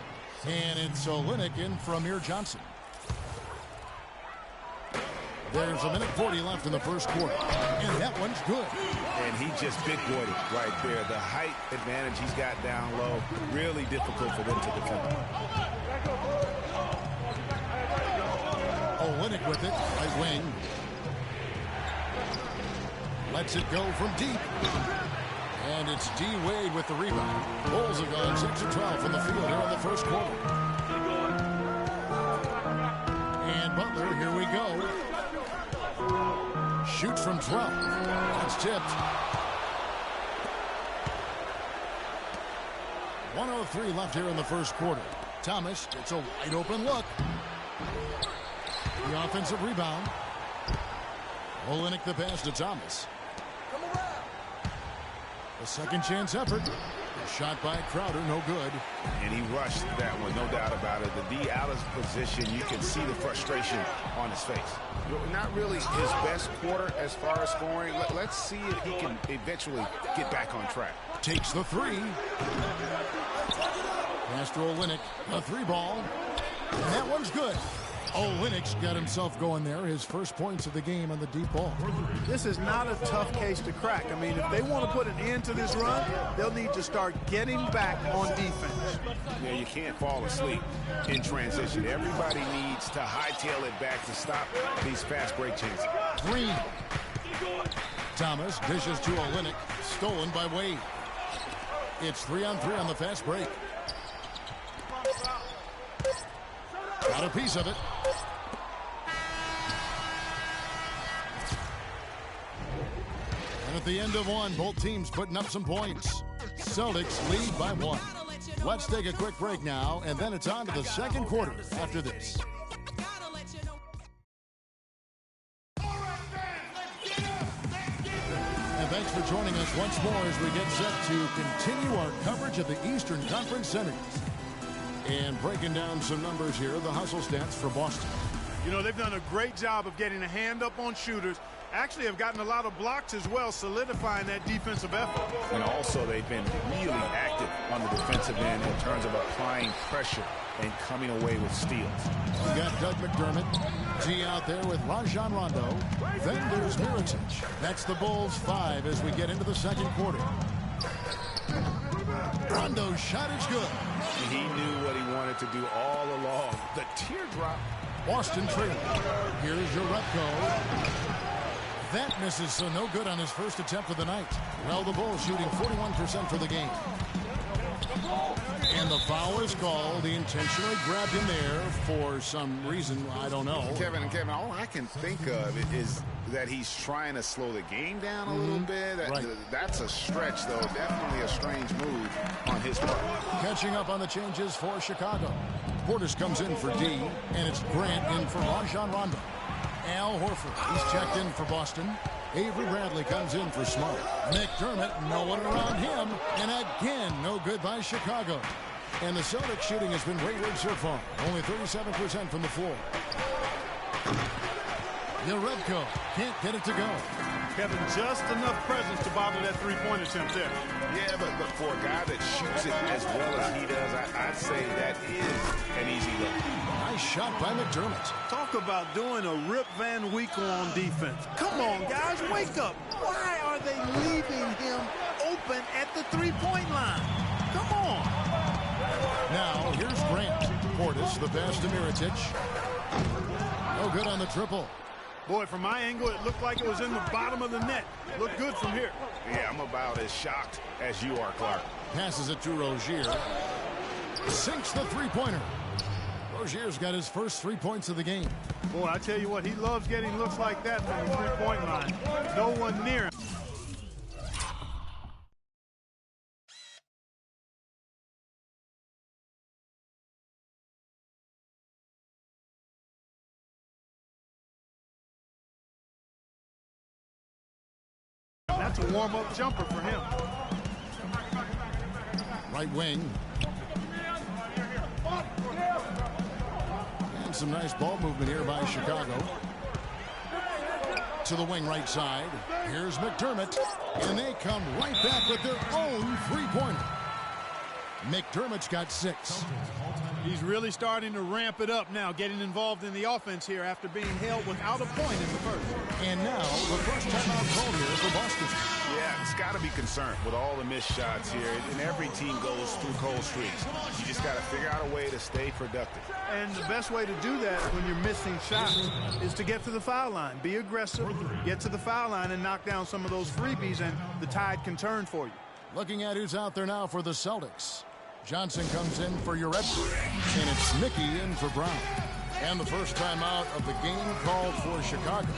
And it's Olynyk in for Amir Johnson. There's 1:40 left in the first quarter. And that one's good. And he just big-boyed it right there. The height advantage he's got down low, really difficult for them to defend. Olynyk with it, right wing. Lets it go from deep. And it's D. Wade with the rebound. Bulls have gone 6 of 12 from the field here in the first quarter. And Butler, here we go. Shoots from 12. That's tipped. 1:03 left here in the first quarter. Thomas gets a wide open look. The offensive rebound. Olynyk the pass to Thomas. A second chance effort. A shot by Crowder, no good. And he rushed that one, no doubt about it. The D out of position, you can see the frustration on his face. Not really his best quarter as far as scoring. Let's see if he can eventually get back on track. Takes the three. Pass to Olynyk, a 3-ball. And that one's good. Olynyk's got himself going there. His first points of the game on the deep ball. This is not a tough case to crack. I mean, if they want to put an end to this run, they'll need to start getting back on defense. Yeah, you can't fall asleep in transition. Everybody needs to hightail it back to stop these fast break chances. Green. Thomas dishes to Olynyk. Stolen by Wade. It's 3-on-3 on the fast break. Got a piece of it. And at the end of one, both teams putting up some points. Celtics lead by 1. Let's take a quick break now, and then it's on to the second quarter after this. And thanks for joining us once more as we get set to continue our coverage of the Eastern Conference Semis. And breaking down some numbers here, the hustle stats for Boston. You know, they've done a great job of getting a hand up on shooters. Actually have gotten a lot of blocks as well, solidifying that defensive effort. And also they've been really active on the defensive end in terms of applying pressure and coming away with steals. We got Doug McDermott. G out there with Rajon Rondo. Then there's Mirotic. That's the Bulls 5 as we get into the second quarter. Rondo's shot is good. He knew what he wanted to do all along. The teardrop. Boston trailing. Here's Jerebko. That misses, so no good on his first attempt of the night. Well, the Bulls shooting 41% for the game. And the foul is called. He intentionally grabbed him there for some reason. I don't know. Kevin, all I can think of is that he's trying to slow the game down a little bit. That's a stretch, though. Definitely a strange move on his part. Catching up on the changes for Chicago. Portis comes in for D, and it's Grant in for Rajon Rondo. Al Horford, he's checked in for Boston. Avery Bradley comes in for Smart. McDermott, no one around him. And again, no good by Chicago. And the Celtics shooting has been wayward so far. Only 37% from the floor. Jerebko can't get it to go. Kevin, just enough presence to bother that three-point attempt there. Yeah, but for a guy that shoots it as well as he does, I'd say that is an easy look. Nice shot by McDermott. Talk about doing a Rip Van Winkle on defense. Come on, guys, wake up. Why are they leaving him open at the three-point line. Come on. Now, here's Grant. Portis, the pass to Mirotic. No good on the triple. Boy, from my angle, it looked like it was in the bottom of the net. Looked good from here. Yeah, I'm about as shocked as you are, Clark. Passes it to Rozier. Sinks the three-pointer. Rozier's got his first 3 points of the game. Boy, I tell you what, he loves getting looks like that from the three-point line. No one near him. That's a warm-up jumper for him. Right wing. And some nice ball movement here by Chicago. To the wing right side. Here's McDermott. And they come right back with their own three-pointer. McDermott's got 6. He's really starting to ramp it up now, getting involved in the offense here after being held without a point in the first. And now the first timeout called here for Boston. Yeah, it's got to be concerned with all the missed shots here. And every team goes through cold streaks. You just got to figure out a way to stay productive. And the best way to do that when you're missing shots is to get to the foul line. Be aggressive, get to the foul line, and knock down some of those freebies, and the tide can turn for you. Looking at who's out there now for the Celtics. Johnson comes in for Urepa, and it's Mickey in for Brown. And the first time out of the game called for Chicago.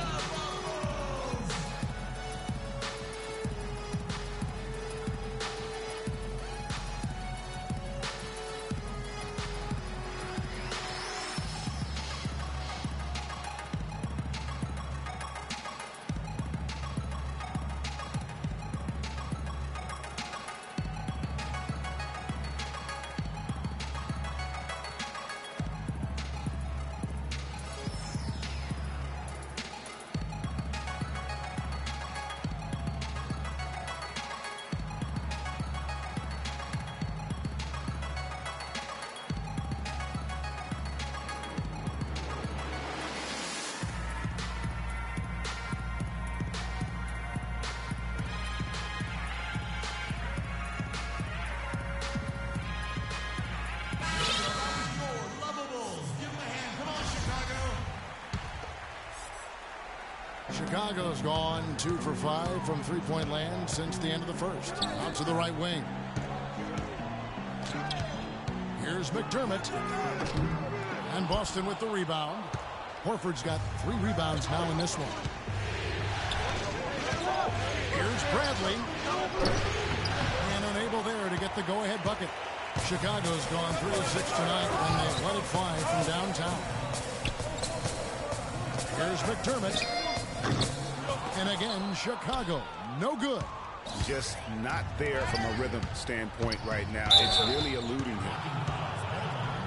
Chicago's gone 2 for 5 from three-point land since the end of the first. Out to the right wing. Here's McDermott. And Boston with the rebound. Horford's got 3 rebounds now in this one. Here's Bradley. And unable there to get the go-ahead bucket. Chicago's gone 3 of 6 tonight when they let it fly from downtown. Here's McDermott. And again, Chicago, no good. Just not there from a rhythm standpoint right now. It's really eluding him.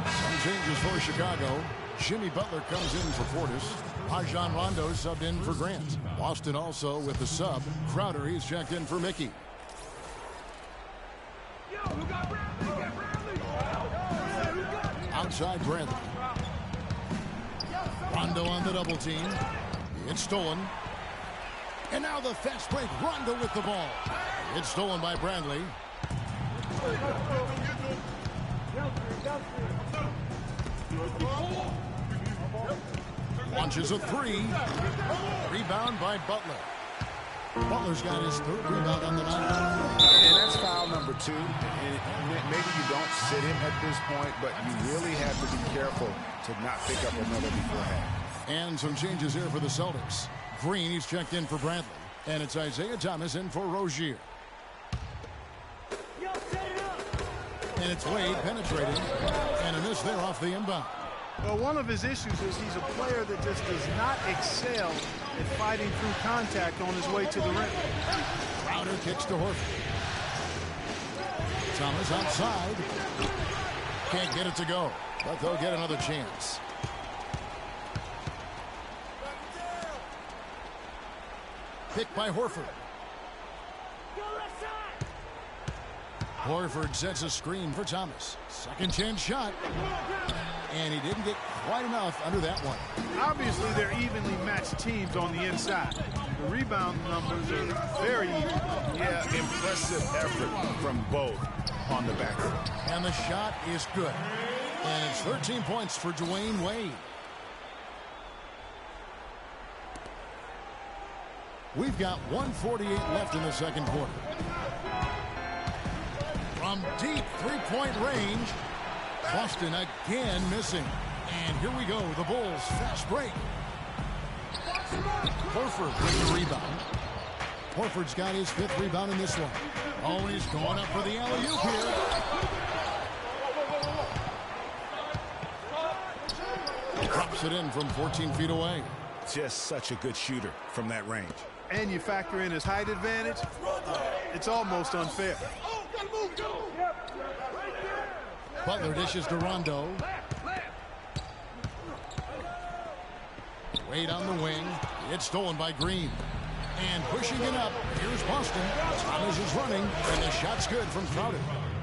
Some changes for Chicago. Jimmy Butler comes in for Portis. Rajon Rondo subbed in for Grant. Boston also with the sub. Crowder, he's checked in for Mickey. Outside Bradley. Rondo on the double team. It's stolen. And now the fast break. Rondo with the ball. It's stolen by Bradley. Launches a 3. Rebound by Butler. Butler's got his 3rd rebound on the night. And that's foul number 2. And maybe you don't sit him at this point, but you really have to be careful to not pick up another beforehand. And some changes here for the Celtics. Green, he's checked in for Bradley. And it's Isaiah Thomas in for Rozier. And it's Wade penetrating. And a miss there off the inbound. Well, one of his issues is he's a player that just does not excel at fighting through contact on his way to the rim. Crowder kicks to Horford. Thomas outside. Can't get it to go, but they'll get another chance. Picked by Horford. Horford sets a screen for Thomas. Second chance shot. And he didn't get quite enough under that one. Obviously, they're evenly matched teams on the inside. The rebound numbers are very even. Yeah, aggressive effort from both on the back end. And the shot is good. And it's 13 points for Dwayne Wade. We've got 1:48 left in the second quarter. From deep three-point range, Boston again missing. And here we go, the Bulls fast break. Horford with the rebound. Horford's got his 5th rebound in this one. Oh, he's going up for the alley-oop here. Drops it in from 14 feet away. Just such a good shooter from that range. And you factor in his height advantage, it's almost unfair. Butler dishes to Rondo. Wade on the wing. It's stolen by Green. And pushing it up, here's Boston. Thomas is running, and the shot's good from Crowder.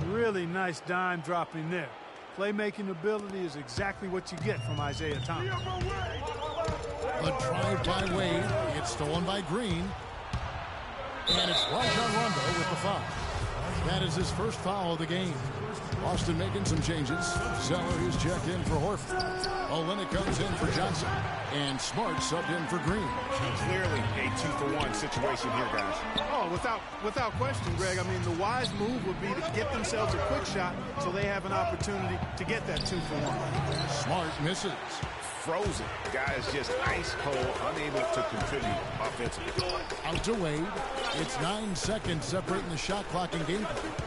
Really nice dime dropping there. Playmaking ability is exactly what you get from Isaiah Thomas. The drive by Wade. It's stolen by Green. And it's Rajon Rondo with the foul. That is his first foul of the game. Boston making some changes. Zeller is checked in for Horford. Olynyk comes in for Johnson. And Smart subbed in for Green. Clearly a 2-for-1 situation here, guys. Oh, without question, Greg. I mean, the wise move would be to get themselves a quick shot so they have an opportunity to get that 2-for-1. Smart misses. Frozen. Guys just ice cold, unable to contribute offensively. Out to Wade. It's 9 seconds separating the shot clock and game clock.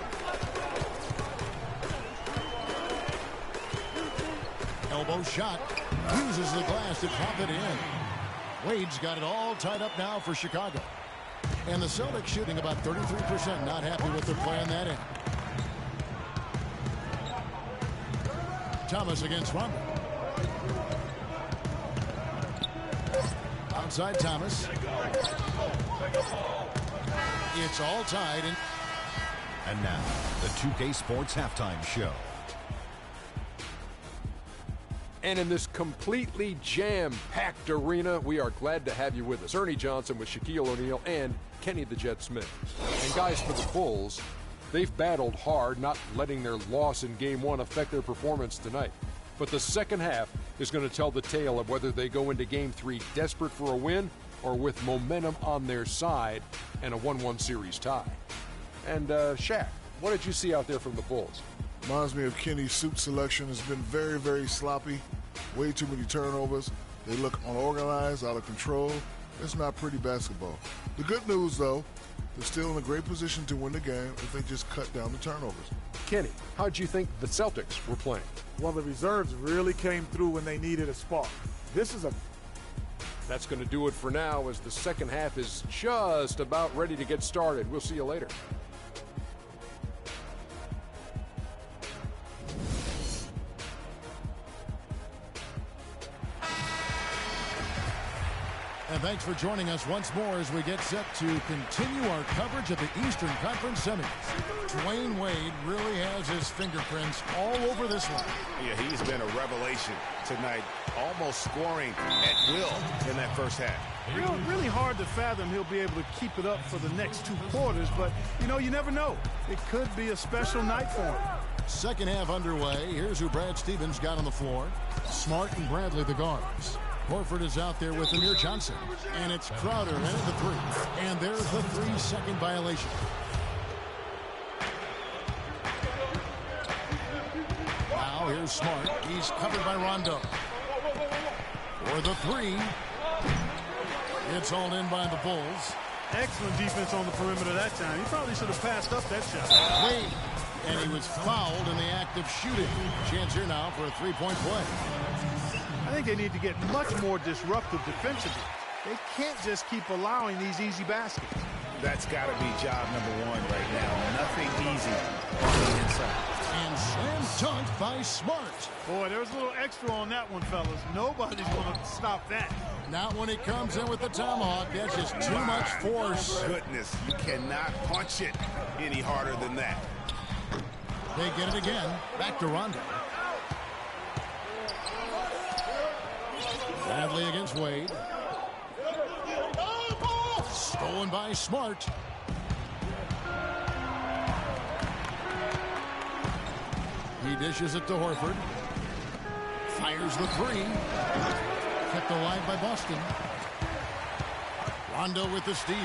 Elbow shot. Uses the glass to pop it in. Wade's got it all tied up now for Chicago. And the Celtics shooting about 33%. Not happy with their play on that end. Thomas against Rondo. Outside Thomas. It's all tied. And now, the 2K Sports Halftime Show. And in this completely jam-packed arena, we are glad to have you with us. Ernie Johnson with Shaquille O'Neal and Kenny the Jet Smith. And guys, for the Bulls, they've battled hard, not letting their loss in Game 1 affect their performance tonight. But the second half is going to tell the tale of whether they go into Game 3 desperate for a win or with momentum on their side and a 1-1 series tie. And Shaq, what did you see out there from the Bulls? Reminds me of Kenny's suit selection. Has been very, very sloppy. Way too many turnovers. They look unorganized, out of control. It's not pretty basketball. The good news, though, they're still in a great position to win the game if they just cut down the turnovers. Kenny, how'd you think the Celtics were playing? Well, the reserves really came through when they needed a spark. That's going to do it for now as the second half is just about ready to get started. We'll see you later. And thanks for joining us once more as we get set to continue our coverage of the Eastern Conference Semis. Dwayne Wade really has his fingerprints all over this one. Yeah, he's been a revelation tonight, almost scoring at will in that first half. Really hard to fathom he'll be able to keep it up for the next 2 quarters, but, you never know. It could be a special night for him. Second half underway. Here's who Brad Stevens got on the floor. Smart and Bradley the guards. Horford is out there with Amir Johnson. And it's Crowder in at the 3. And there's the 3-second violation. Now here's Smart. He's covered by Rondo. For the 3. It's all in by the Bulls. Excellent defense on the perimeter that time. He probably should have passed up that shot. Wade. And he was fouled in the act of shooting. Chance here now for a 3-point play. I think they need to get much more disruptive defensively. They can't just keep allowing these easy baskets. That's got to be job number 1 right now. Nothing easy on the inside. And slam dunked by Smart. Boy, there was a little extra on that one, fellas. Nobody's going to stop that. Not when he comes in with the tomahawk. That's just too much force. Goodness, you cannot punch it any harder than that. They get it again. Back to Rondo. Bradley against Wade. Stolen by Smart. He dishes it to Horford. Fires the three. Kept alive by Boston. Rondo with the steal.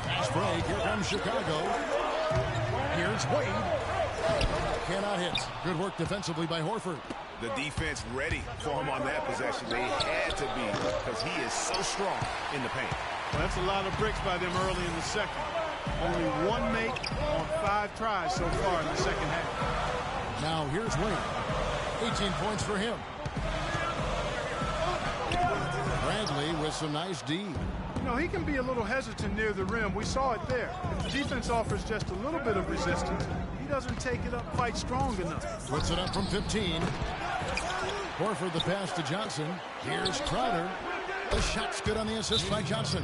Fast break. Here comes Chicago. Here's Wade. Cannot hit. Good work defensively by Horford. The defense ready for him on that possession. They had to be because he is so strong in the paint. Well, that's a lot of bricks by them early in the second. Only one make on 5 tries so far in the second half. Now here's Wade. 18 points for him. Bradley with some nice D. You know, he can be a little hesitant near the rim. We saw it there. If the defense offers just a little bit of resistance, he doesn't take it up quite strong enough. Puts it up from 15. Horford the pass to Johnson. Here's Crowder. The shot's good on the assist by Johnson.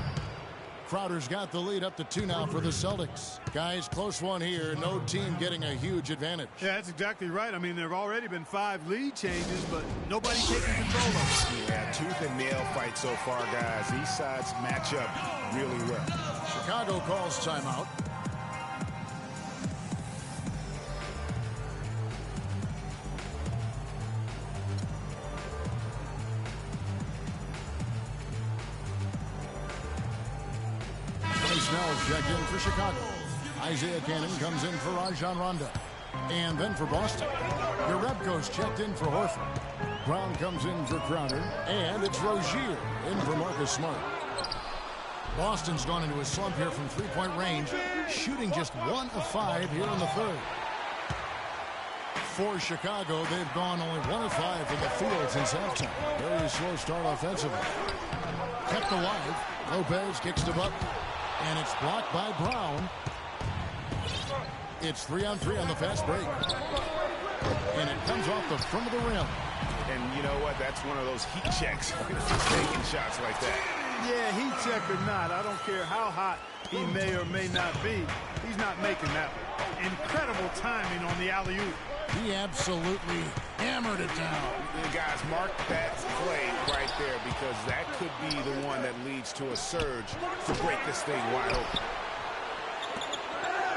Crowder's got the lead up to 2 now for the Celtics. Guys, close one here. No team getting a huge advantage. Yeah, that's exactly right. I mean, there have already been 5 lead changes, but nobody taking control of it. Yeah, tooth and nail fight so far, guys. These sides match up really well. Chicago calls timeout. Snell's checked in for Chicago. Isaiah Cannon comes in for Rajon Rondo. And then for Boston, Jerebko's checked in for Horford. Brown comes in for Crowder. And it's Rozier in for Marcus Smart. Boston's gone into a slump here from three-point range, shooting just 1 of 5 here in the third. For Chicago, they've gone only 1 of 5 from the field since halftime. Very slow start offensively. Kept alive. Lopez kicks to Butler. And it's blocked by Brown. It's 3-on-3 on the fast break. And it comes off the front of the rim. And you know what? That's one of those heat checks. Taking shots like that. Yeah, heat check or not, I don't care how hot he may or may not be. He's not making that one. Incredible timing on the alley-oop. He absolutely hammered it down. Guys, mark that play right there because that could be the one that leads to a surge to break this thing wide open.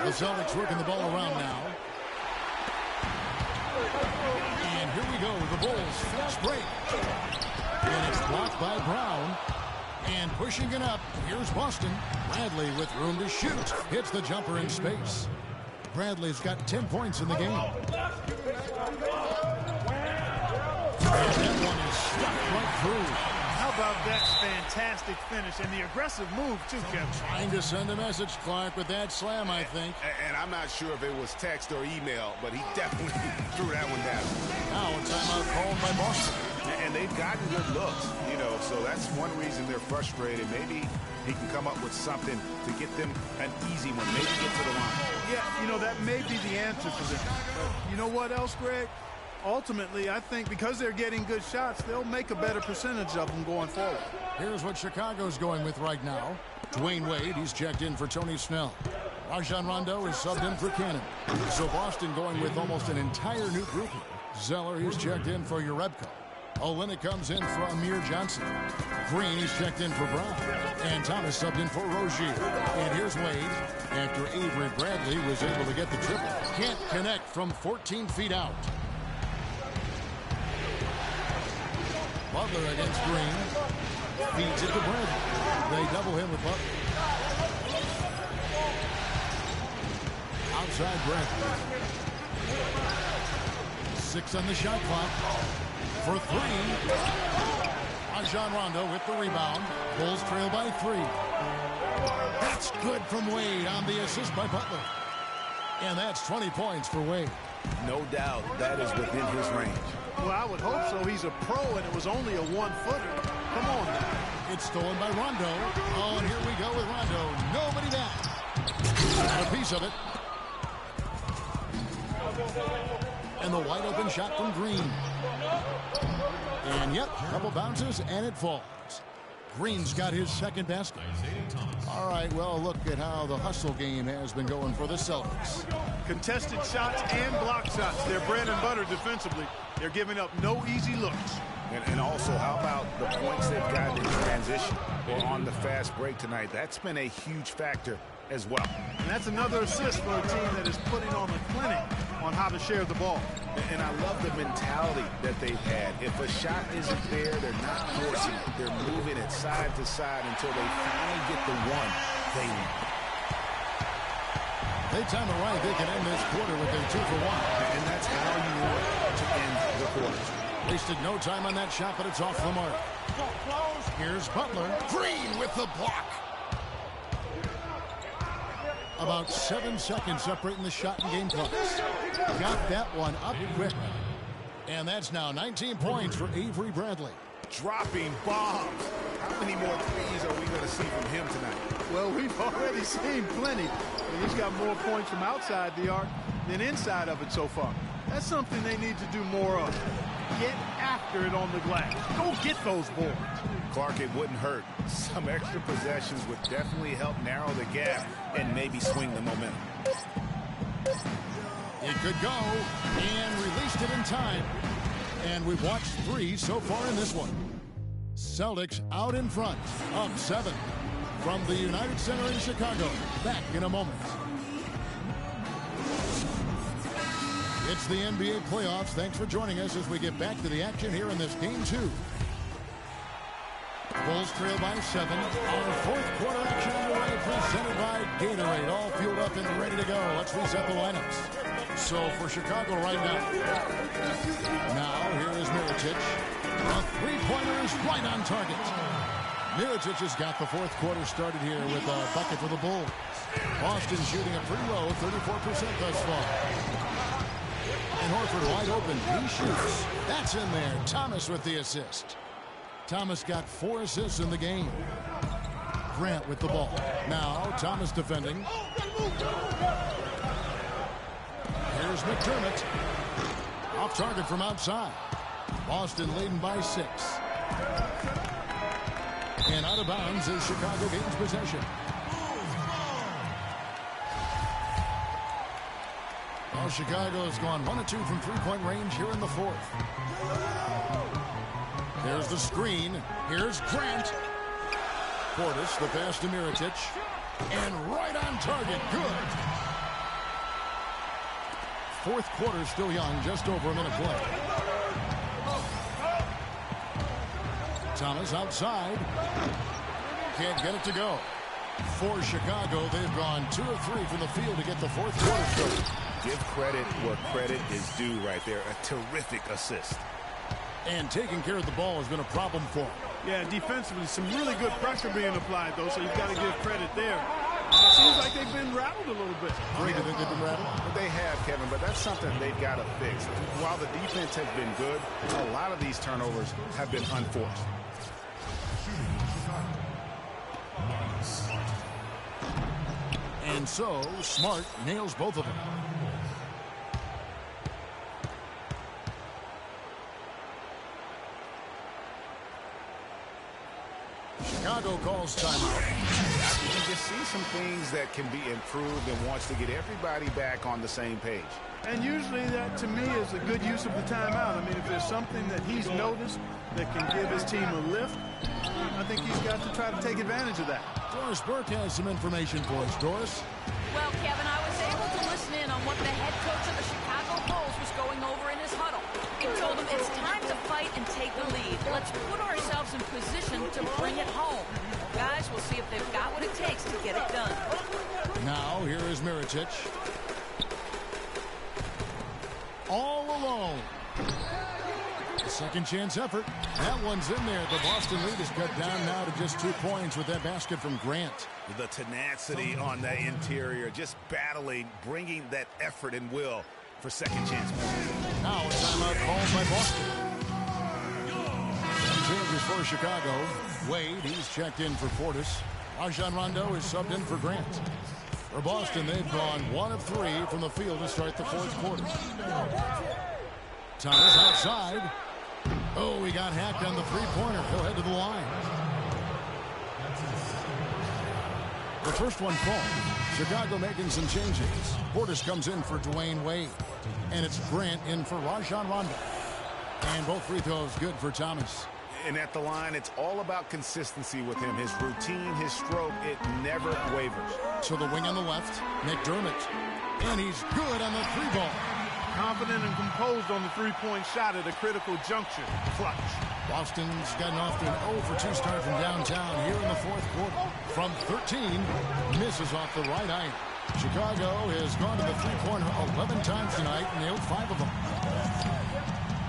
The Celtics working the ball around now. And here we go. The Bulls fast break. And it's blocked by Brown. And pushing it up. Here's Boston. Bradley with room to shoot. Hits the jumper in space. Bradley's got 10 points in the game. And that one is stuck right through. How about that fantastic finish and the aggressive move, too, Kevin? Trying to send a message, Clark, with that slam, I think. And I'm not sure if it was text or email, but he definitely threw that one down. Now a timeout called by Boston. And they've gotten good looks, you know, so that's one reason they're frustrated. Maybe he can come up with something to get them an easy one, maybe get to the line. Yeah, you know, that may be the answer for them. But you know what else, Greg? Ultimately, I think because they're getting good shots, they'll make a better percentage of them going forward. Here's what Chicago's going with right now. Dwayne Wade, he's checked in for Tony Snell. Rajon Rondo is subbed in for Cannon. So Boston going with almost an entire new group here. Zeller, he's checked in for Jerebko. Olynyk comes in for Amir Johnson. Green, he's checked in for Brown. And Thomas subbed in for Rozier. And here's Wade. After Avery Bradley was able to get the triple. Can't connect from 14 feet out. Butler against Green. Feeds it to Bradley. They double him with Butler. Outside Bradley. 6 on the shot clock. For 3. Rajon Rondo with the rebound. Bulls trail by 3. That's good from Wade on the assist by Butler. And that's 20 points for Wade. No doubt that is within his range. Well, I would hope so. He's a pro, and it was only a 1-footer. Come on now. It's stolen by Rondo. Oh, and here we go with Rondo. Nobody back. Got a piece of it. And the wide open shot from Green. And yep, a couple bounces, and it falls. Green's got his second basket. All right, well, look at how the hustle game has been going for the Celtics. Contested shots and block shots. They're bread and butter defensively. They're giving up no easy looks. And also, how about the points they've gotten in transition or on the fast break tonight? That's been a huge factor as well. And that's another assist for a team that is putting on a clinic on how to share the ball. And I love the mentality that they've had. If a shot isn't there, they're not forcing it. They're moving it side to side until they finally get the one they need. They time it right. They can end this quarter with a 2-for-1. And that's how you want to end the quarters. Wasted no time on that shot, but it's off the mark. Here's Butler. Green with the block. About 7 seconds separating the shot and game clock. Got that one up quick. And that's now 19 points for Avery Bradley. Dropping bombs. How many more threes are we going to see from him tonight? Well, we've already seen plenty. And he's got more points from outside the arc than inside of it so far. That's something they need to do more of. Get after it on the glass. Go get those boards. Clark, it wouldn't hurt. Some extra possessions would definitely help narrow the gap and maybe swing the momentum. It could go, and released it in time. And we've watched 3 so far in this one. Celtics out in front, up 7 from the United Center in Chicago. Back in a moment. It's the NBA playoffs. Thanks for joining us as we get back to the action here in this game 2. Bulls trail by 7. Our fourth quarter action underway, presented by Gatorade. All fueled up and ready to go. Let's reset the lineups. So for Chicago right now. Now here is Mirotic. A three-pointer is right on target. Mirotic has got the fourth quarter started here with a bucket for the Bulls. Boston shooting a pretty low, 34% thus far. And Horford wide open. He shoots. That's in there. Thomas with the assist. Thomas got 4 assists in the game. Grant with the ball. Now Thomas defending. Here's McDermott. Off target from outside. Boston leading by 6. And out of bounds as Chicago gains possession. Well, Chicago has gone 1 of 2 from three-point range here in the fourth. There's the screen. Here's Grant. Portis, the pass to Mirotic. And right on target. Good. Fourth quarter still young. Just over a minute play. Thomas outside. Can't get it to go. For Chicago, they've gone 2 of 3 from the field to get the fourth quarter started. Give credit where credit is due right there. A terrific assist. And taking care of the ball has been a problem for him. Yeah, defensively, some really good pressure being applied, though, so you've got to give credit there. It seems like they've been rattled a little bit. Great, I think they've been rattled. They have, Kevin, but that's something they've got to fix. While the defense has been good, a lot of these turnovers have been unforced. And so, Smart nails both of them. Chicago calls timeout. You can just see some things that can be improved and wants to get everybody back on the same page. And usually that, to me, is a good use of the timeout. I mean, if there's something that he's noticed that can give his team a lift, I think he's got to try to take advantage of that. Doris Burke has some information for us. Doris? Well, Kevin, I was able to listen in on what the head coach of the Chicago Bulls was going over in his huddle. He told them it's time to fight and take the lead. Let's put ourselves in position to bring it home. Guys, we'll see if they've got what it takes to get it done. Now, here is Mirotic. All alone. A second chance effort. That one's in there. The Boston lead is cut down now to just 2 points with that basket from Grant. The tenacity on the interior, just battling, bringing that effort and will for second chance. Now a timeout called by Boston. Some changes for Chicago. Wade, he's checked in for Portis. Rajon Rondo is subbed in for Grant. For Boston, they've gone 1 of 3 from the field to start the fourth quarter. Thomas outside. Oh, he got hacked on the three-pointer. He'll head to the line. The first one falls. Chicago making some changes. Portis comes in for Dwayne Wade. And it's Grant in for Rajon Rondo. And both free throws good for Thomas. And at the line, it's all about consistency with him. His routine, his stroke, it never wavers. To the wing on the left, McDermott. And he's good on the three ball. Confident and composed on the three-point shot at a critical juncture. Clutch. Boston's gotten off to an 0-for-2 start from downtown here in the fourth quarter. From 13, misses off the right iron. Chicago has gone to the three-pointer 11 times tonight, nailed 5 of them.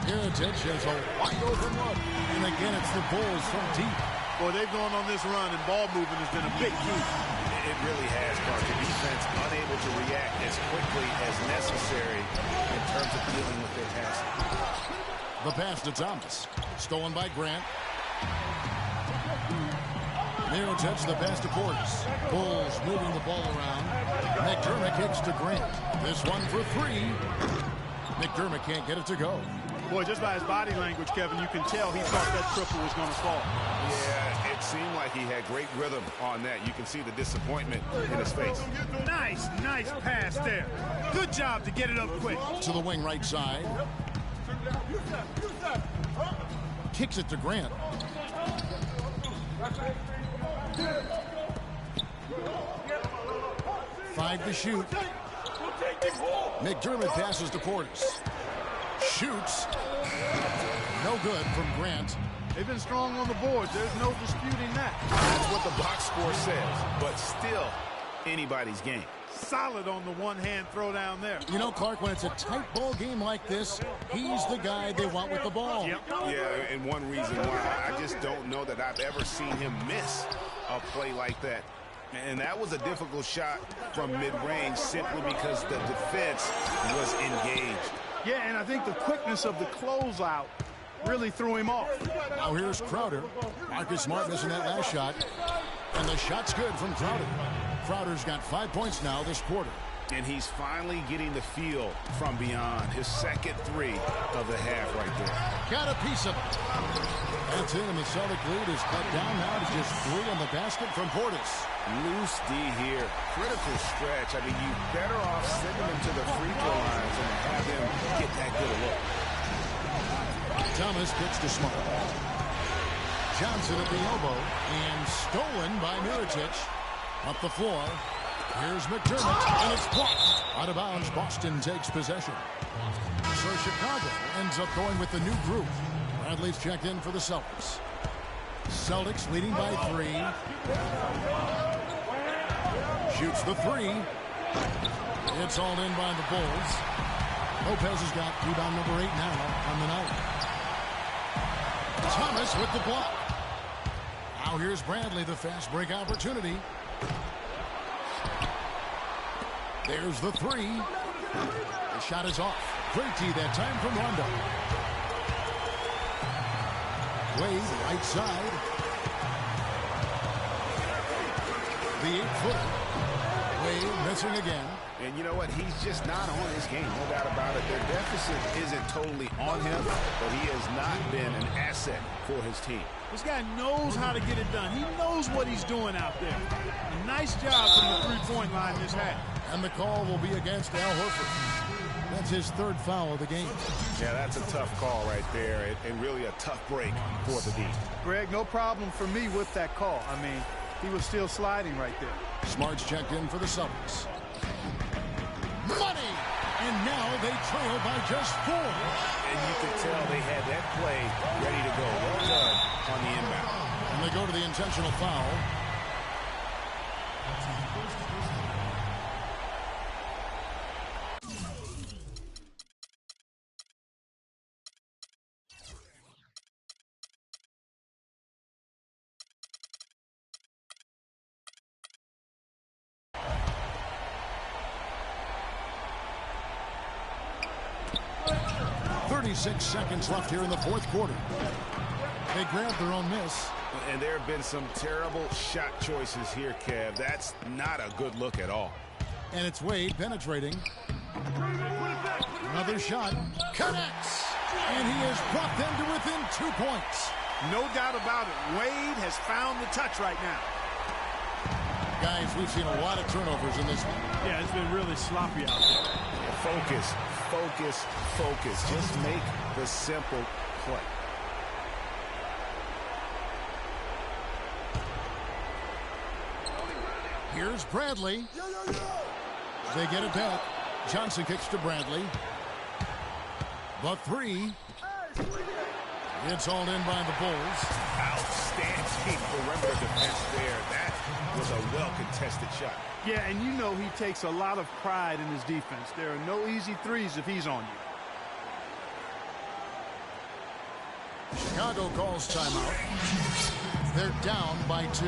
Mirotic has a wide-open look. And again, it's the Bulls from deep. Boy, they've gone on this run, and ball movement has been a big key. It really has, Clark. The defense unable to react as quickly as necessary in terms of dealing with their passing. The pass to Thomas. Stolen by Grant. Mirotic the pass to Portis. Bulls moving the ball around. McDermott kicks to Grant. This one for 3. McDermott can't get it to go. Boy, just by his body language, Kevin, you can tell he thought that triple was going to fall. Yeah, it seemed like he had great rhythm on that. You can see the disappointment in his face. Nice pass there. Good job to get it up quick. To the wing right side. Kicks it to Grant. Five to shoot. McDermott passes to Portis. Shoots. No good from Grant. They've been strong on the boards. There's no disputing that. That's what the box score says, but still anybody's game. Solid on the one-hand throw down there. You know, Clark, when it's a tight ball game like this, he's the guy they want with the ball. Yep. Yeah, and one reason why I just don't know that I've ever seen him miss a play like that. And that was a difficult shot from mid-range simply because the defense was engaged. Yeah, and I think the quickness of the closeout really threw him off. Now here's Crowder. Marcus Smart missing that last shot. And the shot's good from Crowder. Crowder's got 5 points now this quarter. And he's finally getting the feel from beyond. His second 3 of the half right there. Got a piece of it. That's it, and the Celtic lead is cut down now to just 3 on the basket from Portis. Loose D here. Critical stretch. I mean, you better off sending him to the free throw lines and have him get that good a look. Thomas kicks to Smart. Johnson at the elbow and stolen by Mirotic. Up the floor. Here's McDermott, and it's blocked. Out of bounds, Boston takes possession. So Chicago ends up going with the new group. Bradley's checked in for the Celtics. Celtics leading by 3. Shoots the 3. It's all in by the Bulls. Lopez has got rebound number 8 now on the night. Thomas with the block. Now here's Bradley, the fast break opportunity. There's the 3. The shot is off. Great tee that time from Rondo. Wade, right side. The 8-footer. Wade missing again. And you know what? He's just not on his game. No doubt about it. Their deficit isn't totally on him, but he has not been an asset for his team. This guy knows how to get it done. He knows what he's doing out there. A nice job from the three-point line this half. And the call will be against Al Horford. That's his 3rd foul of the game. Yeah, that's a tough call right there, and really a tough break for the D. Greg, no problem for me with that call. I mean, he was still sliding right there. Smart's checked in for the Celtics. Money! And now they trail by just 4. And you can tell they had that play ready to go. Well done on the inbound. And they go to the intentional foul. Six seconds left here in the fourth quarter. They grabbed their own miss. And there have been some terrible shot choices here, Kev. That's not a good look at all. And it's Wade penetrating. Another shot. Connects. And he has brought them to within 2 points. No doubt about it. Wade has found the touch right now. Guys, we've seen a lot of turnovers in this one. Yeah, it's been really sloppy out there. Focus, focus, focus. Just make the simple play. Here's Bradley. They get it back. Johnson kicks to Bradley. The three. It's hauled in by the Bulls. Outstanding perimeter defense there. That was a well-contested shot. Yeah, and you know he takes a lot of pride in his defense. There are no easy threes if he's on you. Chicago calls timeout. They're down by 2.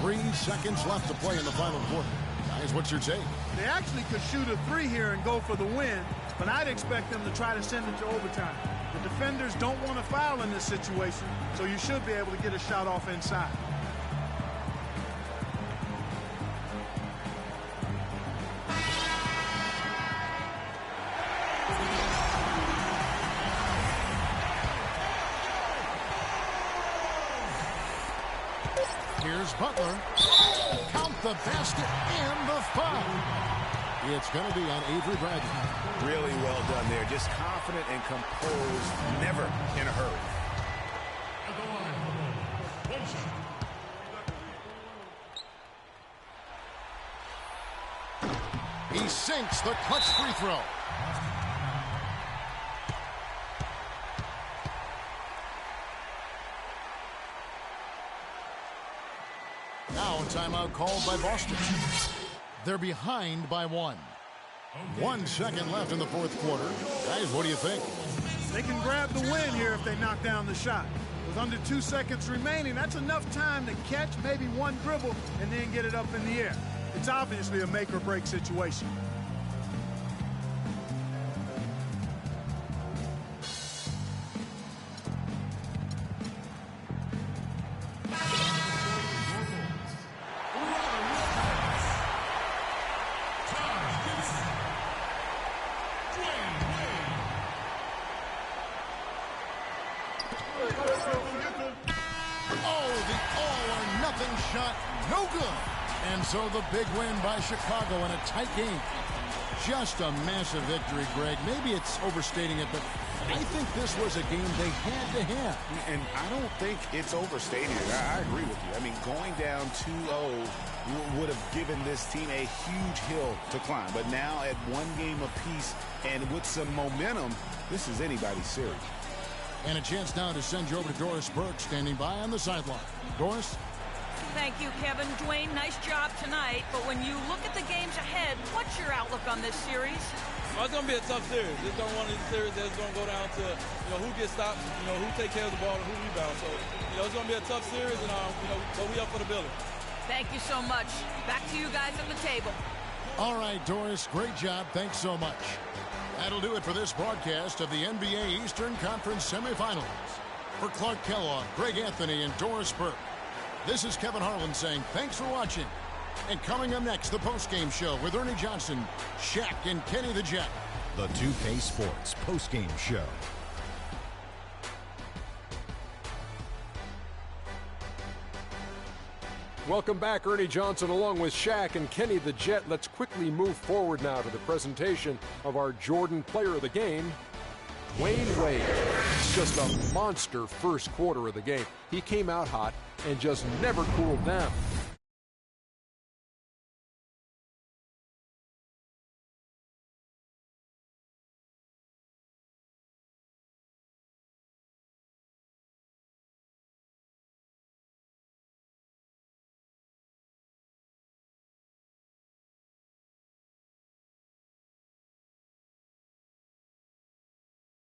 3 seconds left to play in the final quarter. Guys, what's your take? They actually could shoot a 3 here and go for the win, but I'd expect them to try to send it to overtime. The defenders don't want to foul in this situation, so you should be able to get a shot off inside. Here's Butler. Count the basket and the foul. It's going to be on Avery Bradley. Really well done there. Just confident and composed, never in a hurry. He sinks the clutch free throw. Now a timeout called by Boston. They're behind by 1. 1 second left in the fourth quarter. Guys, what do you think? They can grab the win here if they knock down the shot. With under 2 seconds remaining, that's enough time to catch maybe one dribble and then get it up in the air. It's obviously a make or break situation. Shot no good. And so the big win by Chicago in a tight game. Just a massive victory, Greg. Maybe it's overstating it, but I think this was a game they had to have. And I don't think it's overstating it. I agree with you. I mean, going down 2-0 would have given this team a huge hill to climb. But now at 1 game apiece and with some momentum, this is anybody's series. And a chance now to send you over to Doris Burke, standing by on the sideline. Doris? Thank you, Kevin. Dwayne, nice job tonight. But when you look at the games ahead, what's your outlook on this series? Well, it's going to be a tough series. This is one of these series that's going to go down to, who gets stopped, who take care of the ball and who rebounds. So, it's going to be a tough series, and, but we up for the building. Thank you so much. Back to you guys at the table. All right, Doris, great job. Thanks so much. That'll do it for this broadcast of the NBA Eastern Conference semifinals. For Clark Kellogg, Greg Anthony, and Doris Burke, this is Kevin Harlan saying thanks for watching. And coming up next, the postgame show with Ernie Johnson, Shaq, and Kenny the Jet. The 2K Sports postgame show. Welcome back, Ernie Johnson along with Shaq and Kenny the Jet. Let's quickly move forward now to the presentation of our Jordan Player of the Game, Dwayne Wade. Just a monster first quarter of the game. He came out hot and just never cooled down.